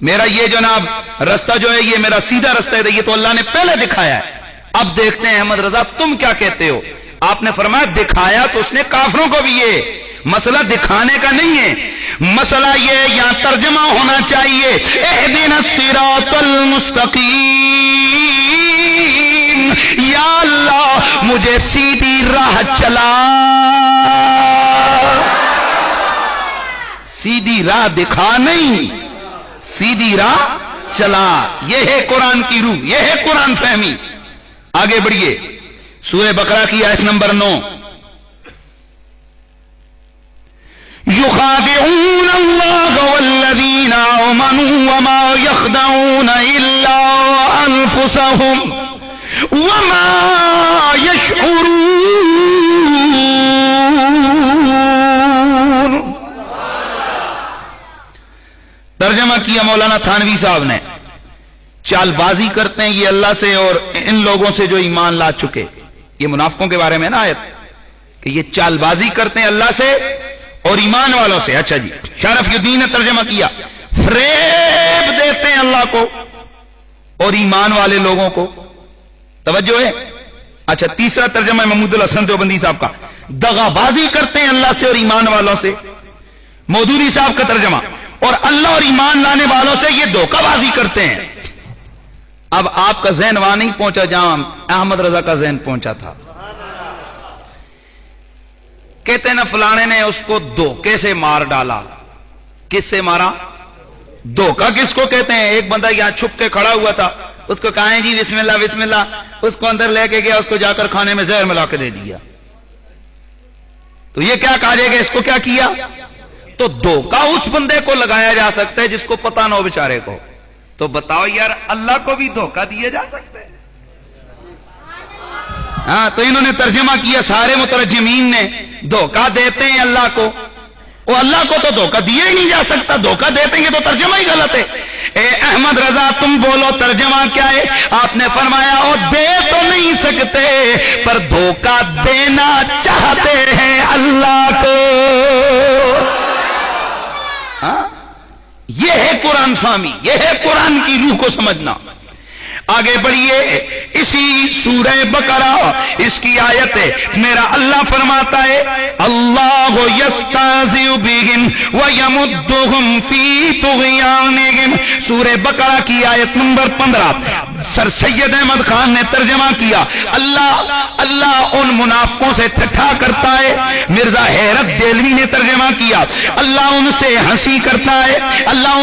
میرا یہ جناب رستہ جو ہے یہ میرا سیدھا رستہ ہے، یہ تو اللہ نے پہلے دکھایا ہے۔ اب دیکھتے ہیں احمد رضا تم کیا کہتے ہو۔ آپ نے فرمایا دکھایا تو اس نے کافروں کو بھی، یہ مسئلہ دکھانے کا نہیں ہے، مسئلہ یہ یہاں ترجمہ ہونا چاہیے اہدنا الصراط المستقیم، یا اللہ مجھے سیدھی راہ چلا، سیدھی راہ دکھا نہیں، سیدھی راہ چلا۔ یہ ہے قرآن کی روح، یہ ہے قرآن فہمی۔ آگے بڑھیے، سورہ بقرہ کی آیت نمبر 9، يخادعون الله والذين آمنوا وما يخدعون إلا أنفسهم وما يشعرون۔ ترجمہ کیا مولانا تھانوی صاحب نے، چال بازی کرتے ہیں یہ اللہ سے اور ان لوگوں سے جو ایمان لا چکے، یہ منافقوں کے بارے میں نا آیت کہ یہ چال بازی کرتے ہیں اللہ سے اور ایمان والوں سے۔ اچھا جی، شرف الدین نے ترجمہ کیا فریب دیتے ہیں اللہ کو اور ایمان والے لوگوں کو، توجہ ہے۔ اچھا، تیسرا ترجمہ ہے محمود الحسن دیوبندی صاحب کا، دغا بازی کرتے ہیں اللہ سے اور ایمان والوں سے۔ مودودی صاحب کا ترجمہ، اور اللہ اور ایمان لانے والوں سے یہ دھوکہ بازی کرتے ہیں۔ اب آپ کا ذہن وہاں نہیں پہنچا جہاں احمد رضا کا ذہن پہنچا تھا۔ کہتے ہیں نا فلانے نے اس کو دھوکے سے مار ڈالا۔ کس سے مارا؟ دھوکہ کس کو کہتے ہیں؟ ایک بندہ یہاں چھپ کے کھڑا ہوا تھا، اس کو کہا جی بسم اللہ بسم اللہ، اس کو اندر لے کے گیا، اس کو جا کر کھانے میں زہر ملا کے دے دیا، تو یہ کیا کہا جائے گا؟ اس کو کیا کیا؟ تو دھوکہ اس بندے کو لگایا جا سکتا ہے جس کو پتہ نہ ہو بیچارے کو۔ تو بتاؤ یار، اللہ کو بھی دھوکہ دیا جا سکتا ہے؟ ہاں، تو انہوں نے ترجمہ کیا، سارے مترجمین نے، دھوکہ دیتے ہیں اللہ کو، اور اللہ کو تو دھوکہ دیا ہی نہیں جا سکتا، دھوکہ دیتے ہیں تو ترجمہ ہی غلط ہے۔ اے احمد رضا تم بولو ترجمہ کیا ہے؟ آپ نے فرمایا اور دے تو نہیں سکتے پر دھوکہ دینا چاہتے ہیں اللہ کو۔ ہاں، یہ ہے قرآن فہمی، یہ ہے قرآن کی روح کو سمجھنا۔ آگے بڑھیے، اسی سورہ بقرہ اس کی آیت ہے، میرا اللہ فرماتا ہے اللہ یستہزئ بہم ویمدہم فی طغیانہم۔ سورہ بقرہ کی آیت نمبر 15، سر سید احمد خان نے ترجمہ کیا، اللہ ان منافقوں سے ٹھٹھا کرتا ہے۔ مرزا حیرت دہلوی نے ترجمہ کیا، اللہ ان سے ہنسی کرتا ہے، اللہ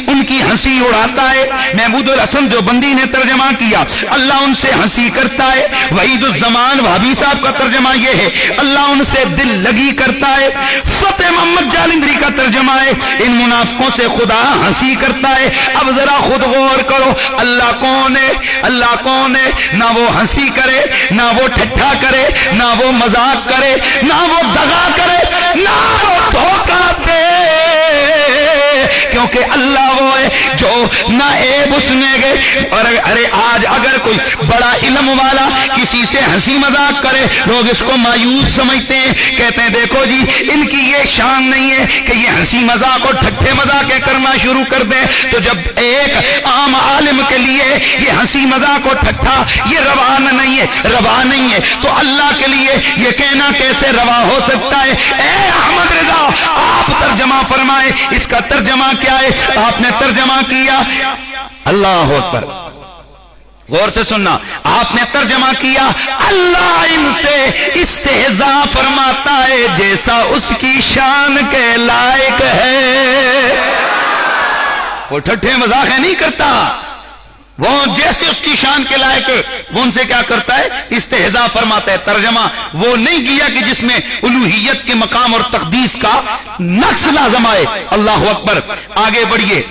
ان کی ہنسی اڑاتا ہے۔ محمود الحسن دیوبندی نے ترجمہ کیا، اللہ ان سے ہنسی کرتا ہے۔ وحید الزمان وہابی صاحب کا ترجمہ یہ ہے، اللہ ان سے دل لگی کرتا ہے۔ فتح محمد جالندری کا ترجمہ ہے، ان منافقوں سے خدا ہنسی کرتا ہے۔ اب ذرا خود غور کرو، اللہ کون ہے؟ اللہ کون ہے؟ نہ وہ ہنسی کرے، نہ وہ ٹھٹھا کرے، نہ وہ مذاق کرے، نہ وہ دغا کرے، نہ وہ دھوکہ دے، کیونکہ اللہ وہ ہے جو نہ عیب اس نے گے۔ اور ارے آج اگر کوئی بڑا علم والا کسی سے ہنسی مذاق کرے، لوگ اس کو مایوس سمجھتے ہیں، کہتے ہیں دیکھو جی ان کی یہ شان نہیں ہے کہ یہ ہنسی مذاق اور ٹھٹھے مذاقیں کرنا شروع کر دیں۔ تو جب ایک عام عالم کے لیے یہ ہنسی مذاق اور ٹھٹھا یہ روا نہیں ہے تو اللہ کے لیے یہ کہنا کیسے روا ہو سکتا ہے؟ اے احمد رضا آپ ترجمہ فرمائے، اس کا ترجمہ کیا ہے؟ آپ نے ترجمہ کیا، اللہ اکبر، غور سے سننا، آپ نے ترجمہ کیا اللہ ان سے استہزاء فرماتا ہے جیسا اس کی شان کے لائق ہے۔ وہ ٹھٹھے مذاقیں نہیں کرتا، وہ جیسے اس کی شان کے لائق وہ ان سے کیا کرتا ہے؟ استہزاء فرماتا ہے۔ ترجمہ وہ نہیں کیا کہ جس میں الوہیت کے مقام اور تقدیس کا نقص لازم آئے۔ اللہ اکبر، آگے بڑھیے،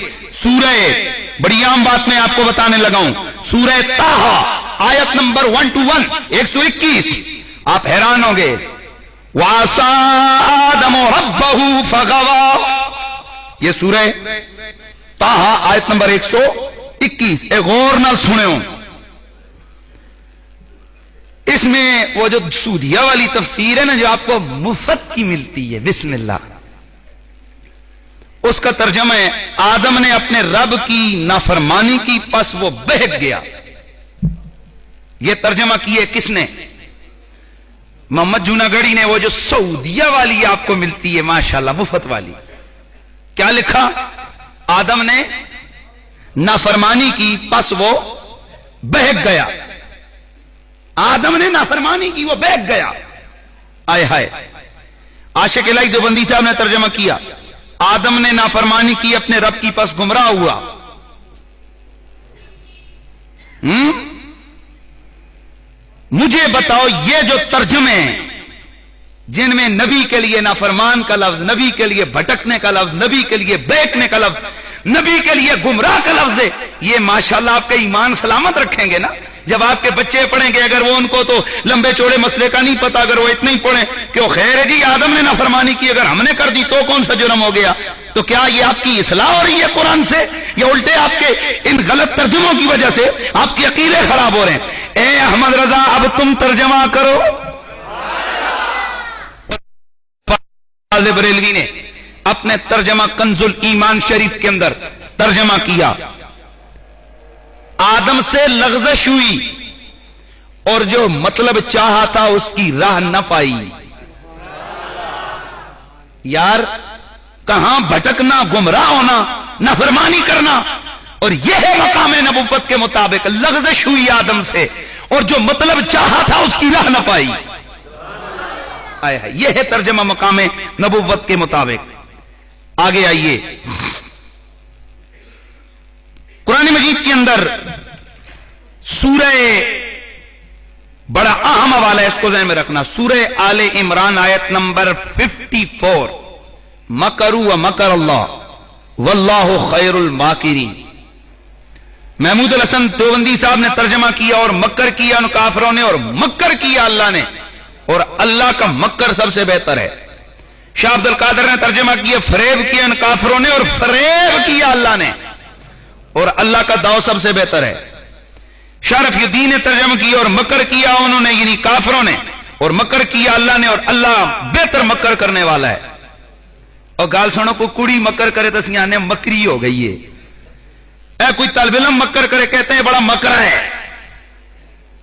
سورہ بڑی عام بات میں آپ کو بتانے لگا ہوں، سورہ طٰہٰ آیت نمبر 1 121، آپ حیران ہوں گے، وَعَصَىٰ آدَمُ رَبَّهُ فَغَوَىٰ، یہ سورہ طٰہٰ آیت نمبر 121، ایک غور نال سنے ہوں۔ اس میں وہ جو سودھیا والی تفسیر ہے نا جو آپ کو مفت کی ملتی ہے، بسم اللہ، اس کا ترجمہ ہے آدم نے اپنے رب کی نافرمانی کی پس وہ بہک گیا. یہ ترجمہ کیے کس نے؟ محمد جوناگڑھی نے. وہ جو سعودیہ والی آپ کو ملتی ہے ماشاءاللہ مفت والی, کیا لکھا؟ آدم نے نافرمانی کی پس وہ بہک گیا. آدم نے نافرمانی کی وہ بہک گیا. آئے ہائے. عاشق الہی دیوبندی صاحب نے ترجمہ کیا آدم نے نافرمانی کی اپنے رب کی پس گمراہ ہوا. مجھے بتاؤ یہ جو ترجمے ہیں جن میں نبی کے لیے نافرمان کا لفظ, نبی کے لیے بھٹکنے کا لفظ, نبی کے لیے بہکنے کا لفظ, نبی کے لیے گمراہ کا لفظ ہے, یہ ماشاءاللہ آپ کا ایمان سلامت رکھیں گے نا. جب آپ کے بچے پڑھیں گے, اگر وہ ان کو تو لمبے چوڑے مسئلے کا نہیں پتا, اگر وہ اتنا ہی پڑھیں کہ وہ خیر ہے جی آدم نے نافرمانی کی, اگر ہم نے کر دی تو کون سا جرم ہو گیا, تو کیا یہ آپ کی اصلاح ہو رہی ہے قرآن سے, یا الٹے آپ کے ان غلط ترجموں کی وجہ سے آپ کے عقیدے خراب ہو رہے ہیں؟ اے احمد رضا اب تم ترجمہ کرو. بریلوی نے اپنے ترجمہ کنز الایمان شریف کے اندر ترجمہ کیا آدم سے لغزش ہوئی اور جو مطلب چاہا تھا اس کی راہ نہ پائی. یار کہاں بھٹکنا, گمراہ ہونا, نافرمانی کرنا, اور یہ ہے مقام نبوت کے مطابق. لغزش ہوئی آدم سے اور جو مطلب چاہا تھا اس کی راہ نہ پائی. یہ ہے ترجمہ مقام نبوت کے مطابق. آگے آئیے, قرآن مجید کے اندر سورہ بڑا اہم حوالہ ہے, اس کو ذہن میں رکھنا, سورہ آل عمران آیت نمبر 54, مکروا مکر اللہ واللہ خیر الماکرین. محمود الحسن دیوبندی صاحب نے ترجمہ کیا اور مکر کیا ان کافروں نے, اور مکر کیا اللہ نے, اور اللہ کا مکر سب سے بہتر ہے. شاہ عبد القادر نے ترجمہ کیا فریب کیا ان کافروں نے اور فریب کیا اللہ نے, اور اللہ کا داؤ سب سے بہتر ہے. شاہ رفیع الدین نے ترجمہ کیا اور مکر کیا انہوں نے یعنی کافروں نے, اور مکر کیا اللہ نے, اور اللہ بہتر مکر کرنے والا ہے. اور گال سنو کو کڑی مکر کرے تو سیانے مکری ہو گئی ہے. اے کوئی طالب علم مکر کرے کہتے ہیں بڑا مکرا ہے,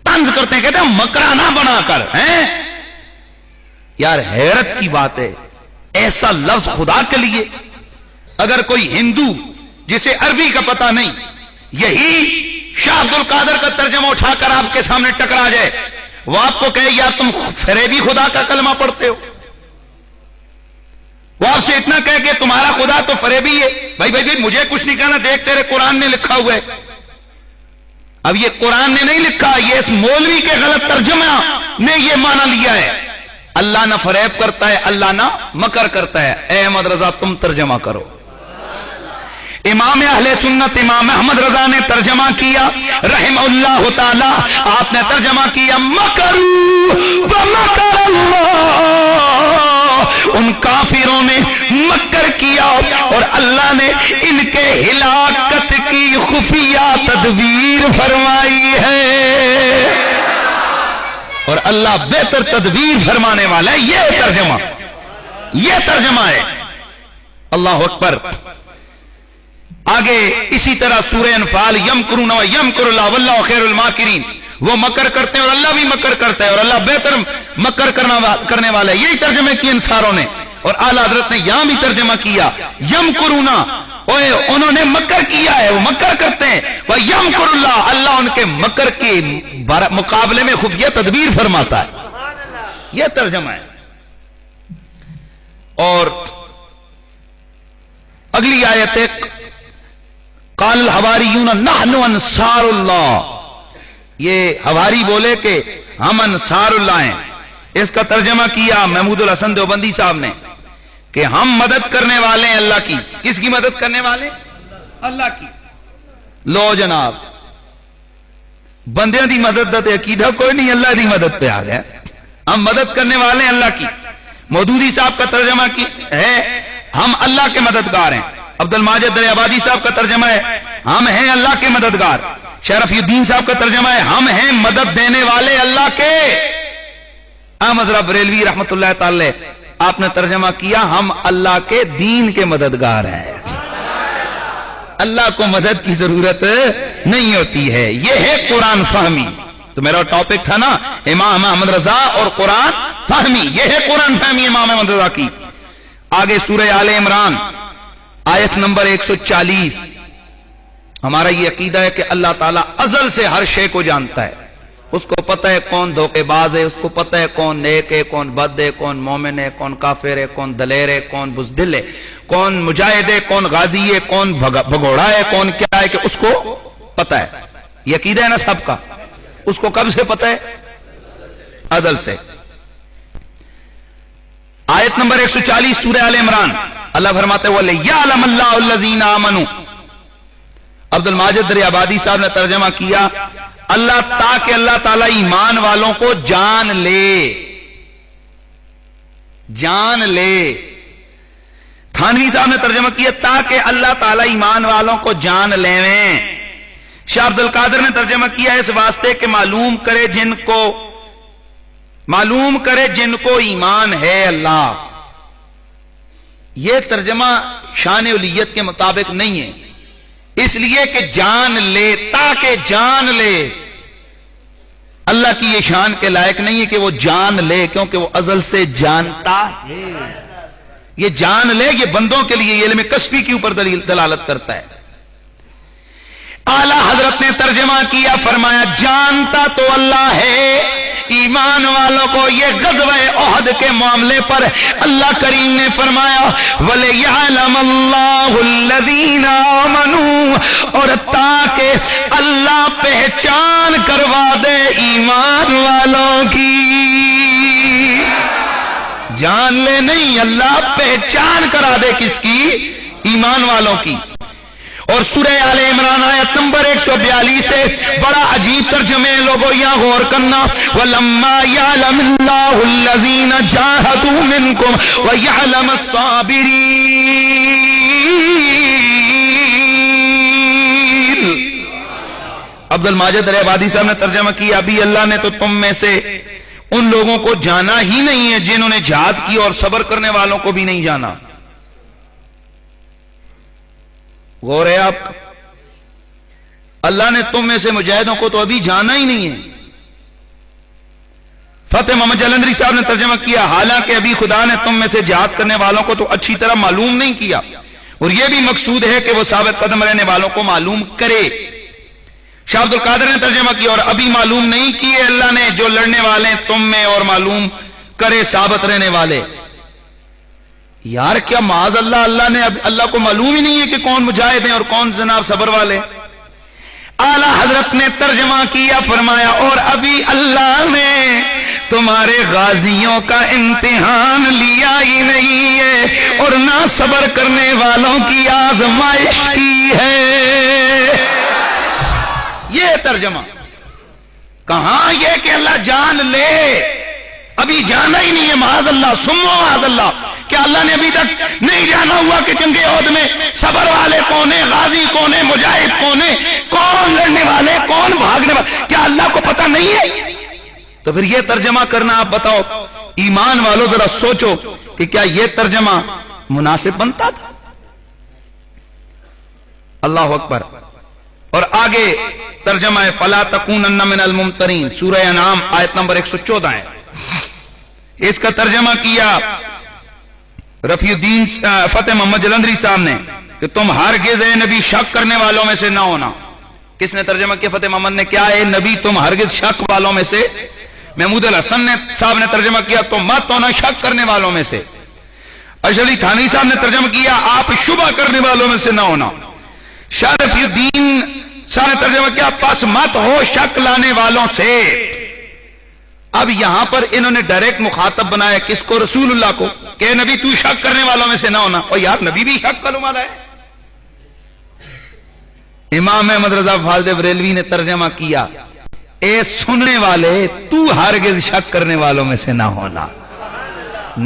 طنز کرتے ہیں کہتے ہیں مکرا نہ بنا کر ہیں. یار حیرت کی بات ہے, ایسا لفظ خدا کے لیے. اگر کوئی ہندو جسے عربی کا پتہ نہیں یہی شاہ عبد القادر کا ترجمہ اٹھا کر آپ کے سامنے ٹکرا جائے, وہ آپ کو کہے یار تم فریبی خدا کا کلمہ پڑھتے ہو, وہ آپ سے اتنا کہے کہ تمہارا خدا تو فریبی ہے. بھائی مجھے کچھ نہیں کہنا, دیکھ تیرے قرآن نے لکھا ہوا ہے. اب یہ قرآن نے نہیں لکھا, یہ اس مولوی کے غلط ترجمہ نے یہ معنی لیا ہے. اللہ نہ فریب کرتا ہے, اللہ نہ مکر کرتا ہے. اے احمد رضا تم ترجمہ کرو. امام اہل سنت امام احمد رضا نے ترجمہ کیا رحمہ اللہ تعالی, آپ نے ترجمہ کیا مکروا ومکر اللہ, ان کافروں نے مکر کیا اور اللہ نے ان کے ہلاکت کی خفیہ تدبیر فرمائی ہے, اور اللہ بہتر تدبیر فرمانے والا ہے. یہ ترجمہ ہے. اللہ اکبر. آگے اسی طرح سورہ انفال یمکرون و یمکر اللہ واللہ خیر الماکرین, وہ مکر کرتے ہیں اور اللہ بھی مکر کرتا ہے, اور اللہ بہتر مکر کرنے والا ہے. یہی ترجمے کیے انصاروں نے, اور اعلی حضرت نے یہاں بھی ترجمہ کیا یمکرون, انہوں نے مکر کیا ہے, وہ مکر کرتے ہیں. وہ یمکر اللہ, اللہ ان کے مکر کے مقابلے میں خفیہ تدبیر فرماتا ہے. یہ ترجمہ ہے. اور اگلی آیت ہے قال الحواریون نحن انصار اللہ, یہ حواری بولے کہ ہم انصار اللہ ہیں. اس کا ترجمہ کیا محمود الحسن دیوبندی صاحب نے کہ ہم مدد کرنے والے ہیں اللہ کی. کس کی مدد کرنے والے؟ اللہ کی. لو جناب, بندیاں دی مدد تے عقیدہ کوئی نہیں, اللہ دی مدد پہ آ گیا. ہم مدد کرنے والے ہیں اللہ کی. مودودی صاحب کا ترجمہ کی ہے ہم اللہ کے مددگار ہیں. عبد الماجد دریابادی صاحب کا ترجمہ ہے ہم ہیں اللہ کے مددگار. شرف الدین صاحب کا ترجمہ ہے ہم ہیں مدد دینے والے اللہ کے. احمد رضا بریلوی رحمت اللہ تعالی آپ نے ترجمہ کیا ہم اللہ کے دین کے مددگار ہیں. اللہ کو مدد کی ضرورت نہیں ہوتی ہے. یہ ہے قرآن فہمی. تو میرا ٹاپک تھا نا امام احمد رضا اور قرآن فہمی. یہ ہے قرآن فہمی امام احمد رضا کی. آگے سورہ آل عمران آیت نمبر 140. ہمارا یہ عقیدہ ہے کہ اللہ تعالیٰ ازل سے ہر شے کو جانتا ہے. اس کو پتہ ہے کون دھوکے باز ہے, اس کو پتہ ہے کون نیک ہے, کون بد ہے, کون مومن ہے, کون کافر ہے, کون دلیر ہے, کون بزدل ہے, کون مجاہد ہے, کون غازی ہے, کون بھگوڑا ہے, کون کیا ہے, کہ اس کو پتہ ہے. یہ عقیدہ ہے نا سب کا. اس کو کب سے پتہ ہے؟ ازل سے. آیت نمبر 140 سورہ آل عمران اللہ فرماتے ہیں وَلِيَعْلَمَ اللَّهُ الَّذِينَ آمَنُوا. عبد الماجد دریابادی صاحب نے ترجمہ کیا اللہ تاکہ اللہ تعالیٰ ایمان والوں کو جان لے. جان لے. تھانوی صاحب نے ترجمہ کیا تاکہ اللہ تعالیٰ ایمان والوں کو جان لیں. شاہ عبد القادر نے ترجمہ کیا اس واسطے کہ معلوم کرے جن کو ایمان ہے اللہ. یہ ترجمہ شان الیت کے مطابق نہیں ہے, اس لیے کہ جان لے, تاکہ جان لے. اللہ کی یہ شان کے لائق نہیں ہے کہ وہ جان لے, کیونکہ وہ ازل سے جانتا ہے. یہ جان لے یہ بندوں کے لیے یہ علم کسبی کے اوپر دلالت کرتا ہے. اعلی حضرت نے ترجمہ کیا فرمایا جانتا تو اللہ ہے ایمان والوں کو. یہ غزوہ احد کے معاملے پر اللہ کریم نے فرمایا وَلِيَعْلَمَ اللَّهُ الَّذِينَ آمَنُوا, اور تاکہ اللہ پہچان کروا دے ایمان والوں کی. جان لے نہیں, اللہ پہچان کرا دے کس کی؟ ایمان والوں کی. اور سورہ آل عمران آیت نمبر 142 سے بڑا عجیب ترجمے لوگوں یہاں غور کرنا وَلَمَّا يَعْلَمِ اللَّهُ الَّذِينَ جَاهَدُوا مِنْكُمْ وَيَعْلَمَ الصَّابِرِينَ. عبد الماجد دریابادی صاحب نے ترجمہ کیا ابھی اللہ نے تو تم میں سے ان لوگوں کو جانا ہی نہیں ہے جنہوں نے جہاد کی, اور صبر کرنے والوں کو بھی نہیں جانا. غور ہے آپ, اللہ نے تم میں سے مجاہدوں کو تو ابھی جانا ہی نہیں ہے. فتح محمد جلندری صاحب نے ترجمہ کیا حالانکہ ابھی خدا نے تم میں سے جہاد کرنے والوں کو تو اچھی طرح معلوم نہیں کیا, اور یہ بھی مقصود ہے کہ وہ ثابت قدم رہنے والوں کو معلوم کرے. شاہ عبد القادر نے ترجمہ کیا اور ابھی معلوم نہیں کیے اللہ نے جو لڑنے والے تم میں, اور معلوم کرے ثابت رہنے والے. یار کیا معاذ اللہ, اللہ نے اللہ کو معلوم ہی نہیں ہے کہ کون مجاہد ہیں اور کون جناب صبر والے. اعلی حضرت نے ترجمہ کیا فرمایا اور ابھی اللہ نے تمہارے غازیوں کا امتحان لیا ہی نہیں ہے, اور نہ صبر کرنے والوں کی آزمائش کی ہے. یہ ترجمہ کہاں یہ کہ اللہ جان لے, ابھی جانا ہی نہیں ہے. معاذ اللہ ثم معاذ اللہ, کیا اللہ نے ابھی تک نہیں جانا ہوا کہ جنگ احد میں صبر والے کون ہیں, غازی کون ہیں, مجاہد کون ہیں, کون لڑنے والے, کون بھاگنے والے, کیا اللہ کو پتہ نہیں ہے؟ تو پھر یہ ترجمہ کرنا آپ بتاؤ ایمان والوں ذرا سوچو کہ کیا یہ ترجمہ مناسب بنتا تھا؟ اللہ اکبر. اور آگے ترجمہ ہے فلا تکونن من الممترین, سورہ انعام آیت نمبر 114 ہے. اس کا ترجمہ کیا رفیع الدین فتح محمد جلندری صاحب نے کہ تم ہرگز اے نبی شک کرنے والوں میں سے نہ ہونا. کس نے ترجمہ کیا؟ فتح محمد نے. کیا ہے نبی تم ہرگز شک والوں میں سے. محمود الحسن صاحب نے ترجمہ کیا تم مت ہونا شک کرنے والوں میں سے. اشرف علی تھانوی صاحب نے ترجمہ کیا آپ شبہ کرنے والوں میں سے نہ ہونا. شاہ رفیع الدین صاحب نے ترجمہ کیا پس مت ہو شک لانے والوں سے. اب یہاں پر انہوں نے ڈائریکٹ مخاطب بنایا کس کو؟ رسول اللہ کو, کہ نبی تو شک کرنے والوں میں سے نہ ہونا. اور یار نبی بھی شک کرنے والا ہے. امام احمد رضا فاضل بریلوی نے ترجمہ کیا اے سننے والے تو ہرگز شک کرنے والوں میں سے نہ ہونا.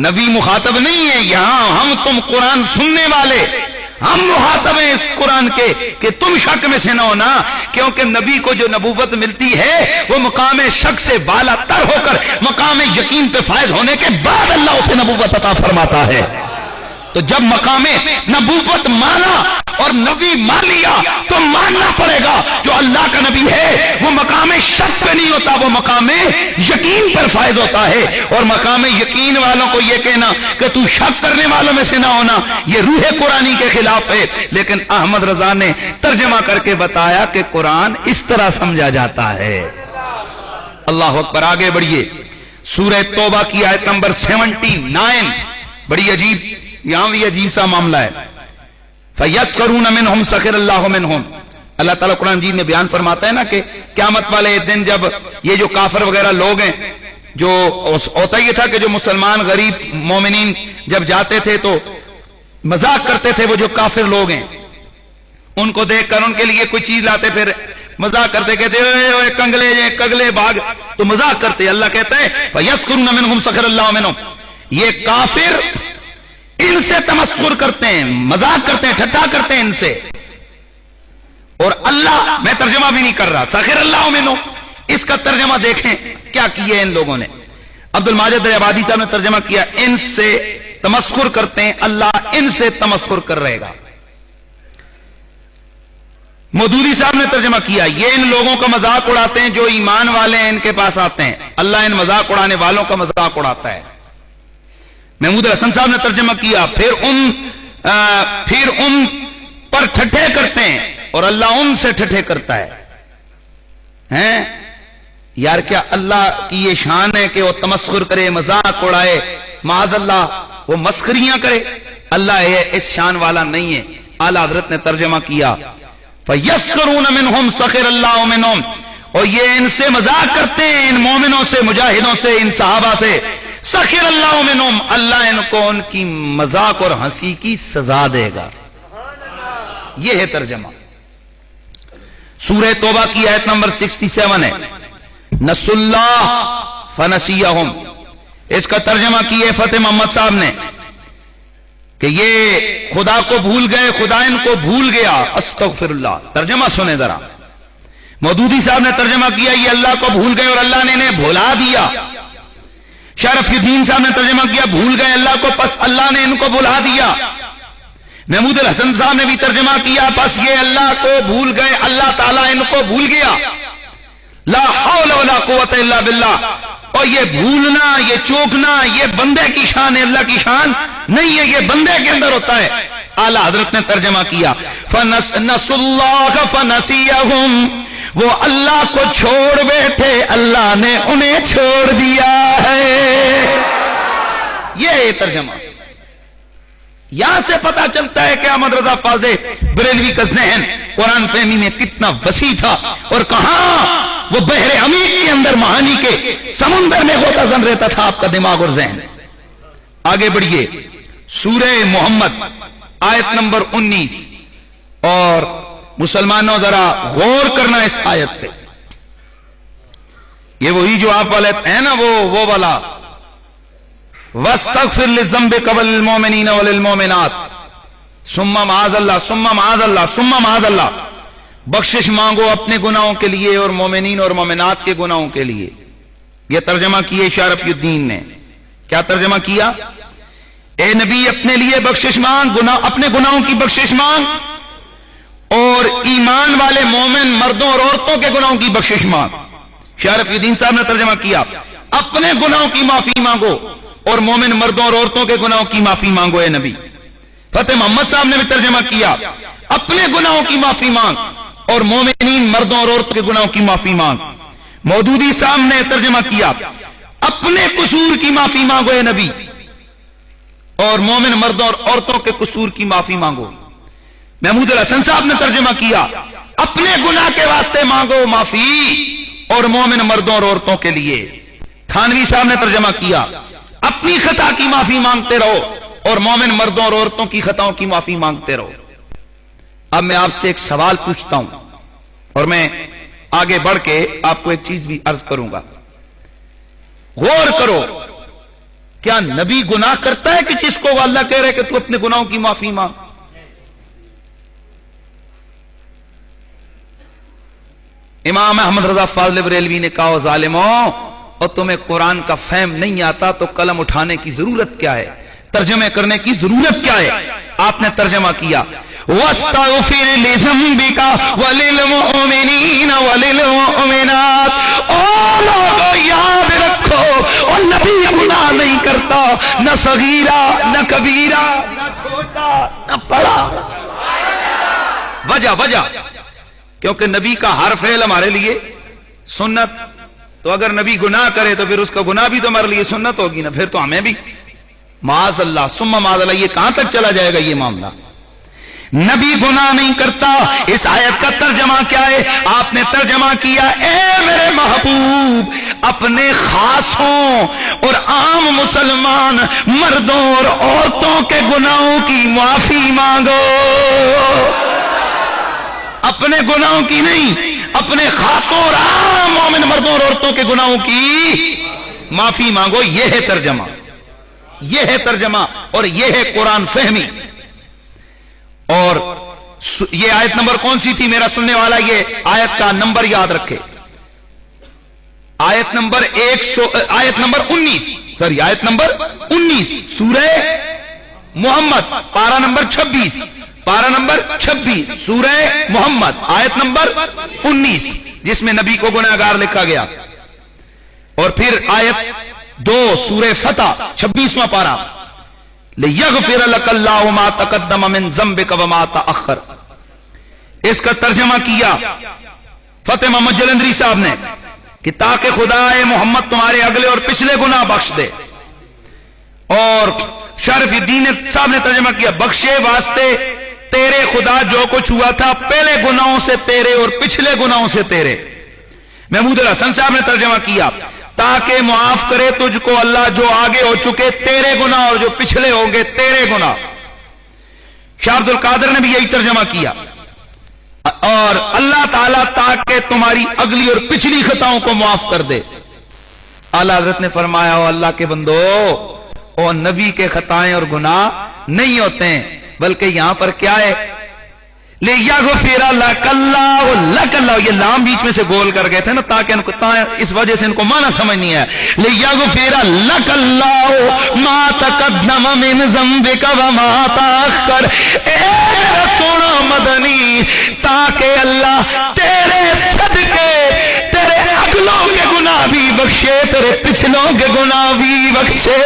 نبی مخاطب نہیں ہے یہاں, ہم تم قرآن سننے والے ہم مخاطب ہیں اس قرآن کے کہ تم شک میں سے نہ ہونا, کیونکہ نبی کو جو نبوت ملتی ہے وہ مقام شک سے بالا تر ہو کر مقام یقین پہ فائز ہونے کے بعد اللہ اسے نبوت عطا فرماتا ہے. تو تو جب مقام نبوت مانا اور نبی مان لیا تو ماننا پڑے گا جو اللہ کا نبی ہے وہ مقام شک پہ نہیں ہوتا، وہ مقام یقین پر فائز ہوتا ہے. اور مقام یقین والوں کو یہ کہنا کہ تو شک کرنے والوں میں سے نہ ہونا، یہ روح قرآنی کے خلاف ہے. لیکن احمد رضا نے ترجمہ کر کے بتایا کہ قرآن اس طرح سمجھا جاتا ہے. اللہ اکبر. آگے بڑھیے. سورہ توبہ کی آیت نمبر 79. بڑی عجیب، یہاں بھی عجیب سا معاملہ ہے. فَيَسْخَرُونَ مِنْهُمْ سَخِرَ اللَّهُ مِنْهُمْ. اللہ تعالیٰ قرآن مجید میں بیان فرماتا ہے نا کہ قیامت والے دن جب یہ جو کافر وغیرہ لوگ ہیں، جو ہوتا یہ تھا کہ جو مسلمان غریب مومنین جب جاتے تھے تو مذاق کرتے تھے، وہ جو کافر لوگ ہیں ان کو دیکھ کر ان کے لیے کوئی چیز لاتے، پھر مذاق کرتے، کہتے اے کنگلے کگلے بھاگ، تو مذاق کرتے. اللہ کہتا ہے فَيَسْخَرُونَ مِنْهُمْ سَخِرَ اللَّهُ مِنْهُمْ. یہ کافر ان سے تمسخر کرتے ہیں، مذاق کرتے ہیں، ٹھٹھا کرتے ہیں ان سے. اور اللہ، میں ترجمہ بھی نہیں کر رہا، سخر اللہ منہم، اس کا ترجمہ دیکھیں کیا کیے ان لوگوں نے. عبد الماجد آبادی صاحب نے ترجمہ کیا ان سے تمسخر کرتے ہیں، اللہ ان سے تمسخر کر رہے گا. مودودی صاحب نے ترجمہ کیا یہ ان لوگوں کا مذاق اڑاتے ہیں جو ایمان والے ہیں، ان کے پاس آتے ہیں، اللہ ان مذاق اڑانے والوں کا مذاق اڑاتا ہے. محمود حسن صاحب نے ترجمہ کیا پھر ان پر ٹھٹھے کرتے ہیں اور اللہ ان سے ٹھٹھے کرتا ہے. ہیں یار کیا اللہ کی یہ شان ہے کہ وہ تمسخر کرے، مذاق اڑائے؟ معاذ اللہ وہ مسخریاں کرے. اللہ اس شان والا نہیں ہے. اعلی حضرت نے ترجمہ کیا فَيَسْخَرُونَ مِنْهُمْ سَخِرَ اللَّهُ مِنْهُمْ، اور یہ ان سے مذاق کرتے ہیں، ان مومنوں سے، مجاہدوں سے، ان صحابہ سے. سخر اللہ منہم، اللہ ان کو ان کی مذاق اور ہنسی کی سزا دے گا. یہ ہے ترجمہ. سورہ توبہ کی آیت نمبر 67 ہے. نسوا اللہ فنسیہم. اس کا ترجمہ کیے فتح محمد صاحب نے کہ یہ خدا کو بھول گئے، خدا ان کو بھول گیا. استغفر اللہ. ترجمہ سنیں ذرا. مودودی صاحب نے ترجمہ کیا یہ اللہ کو بھول گئے اور اللہ نے انہیں بھلا دیا. شرف الدین صاحب نے ترجمہ کیا بھول گئے اللہ کو، پس اللہ نے ان کو بھلا دیا. محمود الحسن صاحب نے بھی ترجمہ کیا پس یہ اللہ کو بھول گئے، اللہ تعالیٰ ان کو بھول گیا. لا حول ولا قوت الا باللہ. اور یہ بھولنا، یہ چوکنا، یہ بندے کی شان ہے، اللہ کی شان نہیں ہے، یہ بندے کے اندر ہوتا ہے. اعلیٰ حضرت نے ترجمہ کیا فَنَسُوا اللَّهَ فَنَسِيَهُمْ، وہ اللہ کو چھوڑ بیٹھے، اللہ نے انہیں چھوڑ دیا ہے. یہ ترجمہ. یہاں سے پتا چلتا ہے کہ احمد رضا فاضل بریلوی کا ذہن قرآن فہمی میں کتنا وسیع تھا اور کہاں وہ بحر عمیق کے اندر معانی کے سمندر میں غوطہ زن رہتا تھا آپ کا دماغ اور ذہن. آگے بڑھیے. سورہ محمد آیت نمبر 19. اور مسلمانوں ذرا غور کرنا اس آیت پہ. یہ وہی جو آپ والے ہیں نا، وہ والا وَاسْتَغْفِرْ لِلذَّنبِ وَلِلْمُؤْمِنِينَ وَلِلْمُؤْمِنَاتِ ثُمَّ مَعَاذَ اللَّهِ ثُمَّ مَعَاذَ اللَّهِ ثُمَّ مَعَاذَ اللَّهِ. بخشش مانگو اپنے گناہوں کے لیے اور مومنین اور مومنات کے گناہوں کے لیے. یہ ترجمہ کیے شرف الدین نے. کیا ترجمہ کیا؟ اے نبی اپنے لیے بخشش مانگ، اپنے گناہوں کی بخشش مانگ، اور ایمان والے مومن مردوں اور عورتوں کے گناہوں کی بخشش مانگ. شرف الدین صاحب نے ترجمہ کیا اپنے گناہوں کی معافی مانگو اور مومن مردوں اور عورتوں کے گناہوں کی معافی مانگو اے نبی. فتح محمد صاحب نے بھی ترجمہ کیا اپنے گناہوں کی معافی مانگ اور مومنین مردوں اور عورتوں کے گناہوں کی معافی مانگ. مودودی صاحب نے ترجمہ کیا اپنے قصور کی معافی مانگو اے نبی اور مومن مردوں اور عورتوں کے قصور کی معافی مانگو. محمود الحسن صاحب نے ترجمہ کیا اپنے گناہ کے واسطے مانگو معافی اور مومن مردوں اور عورتوں کے لیے. تھانوی صاحب نے ترجمہ کیا اپنی خطا کی معافی مانگتے رہو اور مومن مردوں اور عورتوں کی خطاؤں کی معافی مانگتے رہو. اب میں آپ سے ایک سوال پوچھتا ہوں اور میں آگے بڑھ کے آپ کو ایک چیز بھی عرض کروں گا. غور کرو، کیا نبی گناہ کرتا ہے کہ جس کو اللہ کہہ رہے کہ تو اپنے گناہوں کی معافی مانگ؟ امام احمد رضا فاضل بریلوی نے کہا ظالموں، اور تمہیں قرآن کا فہم نہیں آتا تو قلم اٹھانے کی ضرورت کیا ہے؟ ترجمے کرنے کی ضرورت کیا ہے؟ آپ نے ترجمہ کیا وَاسْتَغْفِرْ لِذَنبِكَ وَلِلْمُؤْمِنِينَ وَلِلْمُؤْمِنَاتِ۔ او لوگو یاد رکھو، اور نبی گناہ نہیں کرتا، نہ صغیرہ نہ کبیرہ، نہ چھوٹا نہ بڑا۔ وجہ کیونکہ نبی کا ہر فعل ہمارے لیے سنت، تو اگر نبی گناہ کرے تو پھر اس کا گناہ بھی تو ہمارے لیے سنت ہوگی نا، پھر تو ہمیں بھی معاذ اللہ ثم معاذ اللہ۔ یہ کہاں تک چلا جائے گا یہ معاملہ؟ نبی گناہ نہیں کرتا۔ اس آیت کا ترجمہ کیا ہے؟ آپ نے ترجمہ کیا اے میرے محبوب اپنے خاصوں اور عام مسلمان مردوں اور عورتوں کے گناہوں کی معافی مانگو۔ اپنے گناہوں کی نہیں، اپنے خاصوں اور عام مومن مردوں اور عورتوں کے گناہوں کی معافی مانگو۔ یہ ہے ترجمہ، یہ ہے ترجمہ، اور یہ ہے قرآن فہمی۔ اور یہ آیت نمبر کون سی تھی میرا سننے والا؟ یہ آیت کا نمبر یاد رکھے، آیت نمبر 19 سورہ محمد، پارہ نمبر 26 سورہ محمد، آیت نمبر 19، جس میں نبی کو گناہگار لکھا گیا۔ اور پھر آیت 2 سورہ فتح 26واں پارہ، لِيَغْفِرَ لَكَ اللَّهُ مَا تَقَدَّمَ مِن ذَنبِكَ وَمَا تَأَخَّرَ۔ اس کا ترجمہ کیا فتح محمد جلندری صاحب نے کہ تاکہ خدا محمد تمہارے اگلے اور پچھلے گناہ بخش دے۔ اور شارف الدین صاحب نے ترجمہ کیا بخشے واسطے تیرے خدا جو کچھ ہوا تھا پہلے گناہوں سے تیرے اور پچھلے گناہوں سے تیرے۔ محمود الحسن صاحب نے ترجمہ کیا تاکہ معاف کرے تجھ کو اللہ جو آگے ہو چکے تیرے گناہ اور جو پچھلے ہوں گے تیرے گناہ۔ شاہ عبد القادر نے بھی یہی ترجمہ کیا، اور اللہ تعالیٰ تاکہ تمہاری اگلی اور پچھلی خطاؤں کو معاف کر دے۔ اعلیٰ حضرت نے فرمایا او اللہ کے بندو، او نبی کے خطائیں اور گناہ نہیں ہوتے ہیں، بلکہ یہاں پر کیا ہے؟ لِيَغْفِرَ لَكَ اللَّهُ لَكَ اللَّهُ، یہ لام بیچ میں سے گول کر گئے تھے نا تاکہ ان کو اس وجہ سے ان کو معنی سمجھ نہیں ہے۔ لِيَغْفِرَ لَكَ اللَّهُ مَا تَقَدَّمَ مِن ذَنبِكَ وَمَا تَأَخَّرَ۔ اے سونا مدنی، تاکہ اللہ تیرے صدقے تیرے اگلوں کے گناہ بھی بخشے، تیرے پچھلوں کے گناہ بھی بخشے۔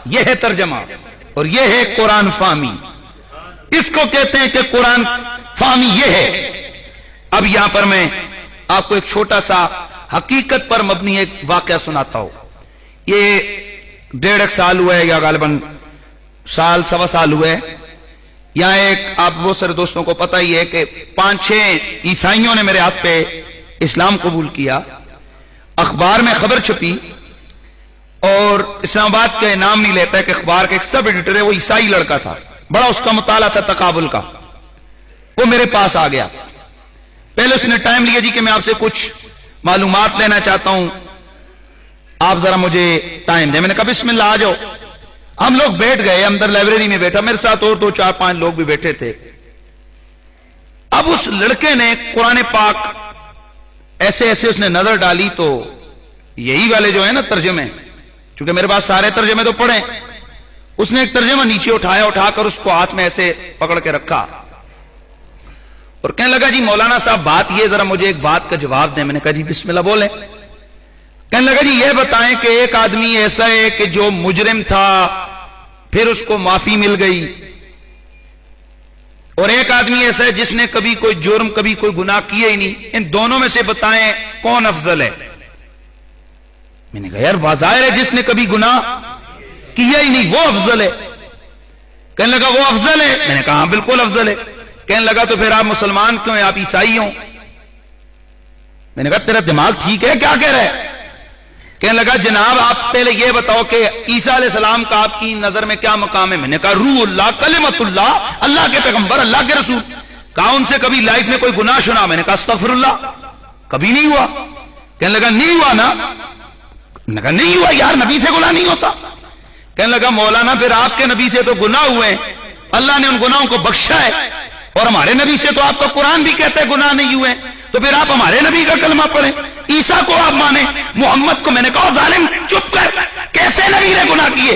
یہ ہے ترجمہ، اور یہ ہے قرآن فہمی۔ اس کو کہتے ہیں کہ قرآن فہمی یہ ہے۔ اب یہاں پر میں آپ کو ایک چھوٹا سا حقیقت پر مبنی ایک واقعہ سناتا ہوں۔ یہ 1.5 سال ہوا ہے، یا غالباً سال سوا سال ہوئے۔ یہاں ایک آپ بہت سارے دوستوں کو پتہ ہی ہے کہ 5-6 عیسائیوں نے میرے ہاتھ پہ اسلام قبول کیا۔ اخبار میں خبر چھپی، اور اسلام آباد کا نام نہیں لیتا ہے کہ اخبار کا ایک سب ایڈیٹر ہے، وہ عیسائی لڑکا تھا، بڑا اس کا مطالعہ تھا تقابل کا، وہ میرے پاس آ گیا۔ پہلے اس نے ٹائم لیا جی کہ میں آپ سے کچھ معلومات لینا چاہتا ہوں، آپ ذرا مجھے ٹائم دیں۔ میں نے کہا بسم اللہ آ جاؤ۔ ہم لوگ بیٹھ گئے، اندر لائبریری میں بیٹھا، میرے ساتھ اور 2-4-5 لوگ بھی بیٹھے تھے۔ اب اس لڑکے نے قرآن پاک ایسے اس نے نظر ڈالی، تو یہی والے جو ہے نا ترجمے، چونکہ میرے پاس سارے ترجمے تو پڑھے، اس نے ایک ترجمہ نیچے اٹھا کر اس کو ہاتھ میں ایسے پکڑ کے رکھا، اور کہنے لگا جی مولانا صاحب بات یہ، ذرا مجھے ایک بات کا جواب دیں۔ میں نے کہا جی بسم اللہ بولیں۔ کہنے لگا جی یہ بتائیں کہ ایک آدمی ایسا ہے کہ جو مجرم تھا پھر اس کو معافی مل گئی، اور ایک آدمی ایسا ہے جس نے کبھی کوئی جرم کبھی کوئی گناہ کیے ہی نہیں، ان دونوں میں سے بتائیں کون افضل ہے؟ میں نے کہا یار بظاہر ہے جس نے کبھی گناہ کیا ہی نہیں وہ افضل ہے۔ کہنے لگا وہ افضل ہے؟ میں نے کہا ہاں بالکل افضل ہے۔ کہنے لگا تو پھر آپ مسلمان کیوں ہیں، آپ عیسائی ہوں؟ میں نے کہا تیرا دماغ ٹھیک ہے کیا کہہ رہا ہے؟ کہنے لگا جناب آپ پہلے یہ بتاؤ کہ عیسیٰ علیہ السلام کا آپ کی نظر میں کیا مقام ہے؟ میں نے کہا روح اللہ، کلمت اللہ، اللہ کے پیغمبر، اللہ کے رسول۔ کہا ان سے کبھی لائف میں کوئی گناہ سنا؟ میں نے کہا استغفر اللہ، کبھی نہیں ہوا۔ کہنے لگا نہیں ہوا نا؟ میں نے کہا نہیں ہوا یار، نبی سے گناہ نہیں ہوتا۔ کہنے لگا مولانا پھر آپ کے نبی سے تو گناہ ہوئے ہیں، اللہ نے ان گناہوں کو بخشا ہے، اور ہمارے نبی سے تو آپ کا قرآن بھی کہتا ہے گناہ نہیں ہوئے، تو پھر آپ ہمارے نبی کا کلمہ پڑھیں، عیسیٰ کو آپ مانیں، محمد کو۔ میں نے کہا ظالم چپ کر، کیسے نبی نے گناہ کیے؟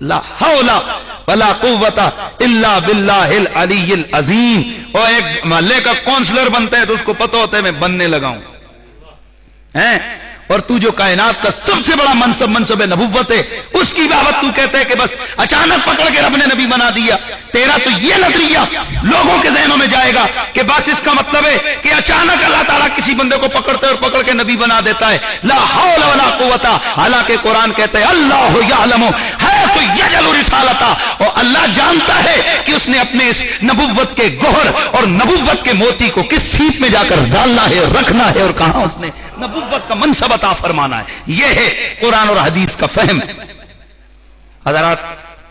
لا حول ولا قوت الا باللہ العلی العظیم. اور ایک محلے کا کونسلر بنتا ہے تو اس کو پتہ ہوتا ہے میں بننے لگا ہوں ہیں، اور تو جو کائنات کا سب سے بڑا منصب نبوت ہے، اس کی بابت تو کہتے ہے کہ بس اچانک پکڑ کے رب نے نبی بنا دیا. تیرا تو یہ نظریہ لوگوں کے ذہنوں میں جائے گا کہ بس اس کا مطلب ہے کہ اچانک اللہ تعالیٰ کسی بندے کو پکڑتے اور پکڑ کے نبی بنا دیتا ہے. لا حول ولا قوت. حالانکہ قرآن کہتا ہے اللہ یعلم حیث یجعل رسالتہ، اور اللہ جانتا ہے کہ اس نے اپنے اس نبوت کے گوہر اور نبوت کے موتی کو کس سیٹ میں جا کر ڈالنا ہے، رکھنا ہے، اور کہاں اس نے نبوت کا منصب عطا فرمانا ہے. یہ ہے قرآن اور حدیث کا فہم. حضرات،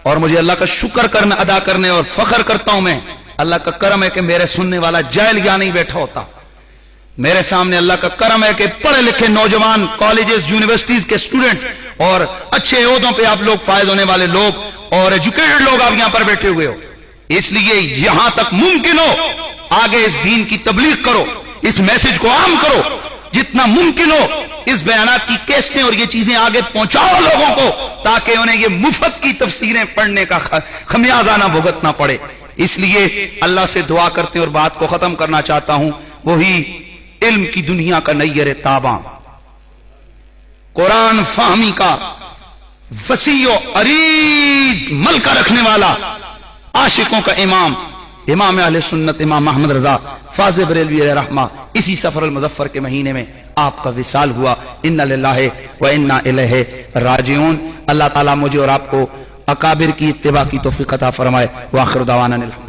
اور مجھے اللہ کا شکر کرنا ادا کرنے اور فخر کرتا ہوں میں، اللہ کا کرم ہے کہ میرے سننے والا جاہل یہاں نہیں بیٹھا ہوتا. میرے سامنے اللہ کا کرم ہے کہ پڑھے لکھے نوجوان کالجز یونیورسٹیز کے سٹوڈنٹس اور اچھے عہدوں پہ آپ لوگ فائز ہونے والے لوگ اور ایجوکیٹڈ لوگ آپ یہاں پر بیٹھے ہوئے ہو. اس لیے جہاں تک ممکن ہو آگے اس دین کی تبلیغ کرو، اس میسج کو عام کرو. جتنا ممکن ہو اس بیانات کی کیسٹیں اور یہ چیزیں آگے پہنچاؤ لوگوں کو، تاکہ انہیں یہ مفت کی تفسیریں پڑھنے کا خمیازہ نہ بھگتنا پڑے. اس لیے اللہ سے دعا کرتے اور بات کو ختم کرنا چاہتا ہوں. وہی علم کی دنیا کا نیر تاباں، قرآن فہمی کا وسیع و عریض ملکہ رکھنے والا، عاشقوں کا امام، امام اہل سنت امام محمد رضا فاضل بریلوی علیہ رحمہ، اسی سفر المظفر کے مہینے میں آپ کا وصال ہوا. انا للہ و انا الیہ راجعون. اللہ تعالیٰ مجھے اور آپ کو اکابر کی اتباع کی توفیق عطا فرمائے. وآخر دعوانا الحمد.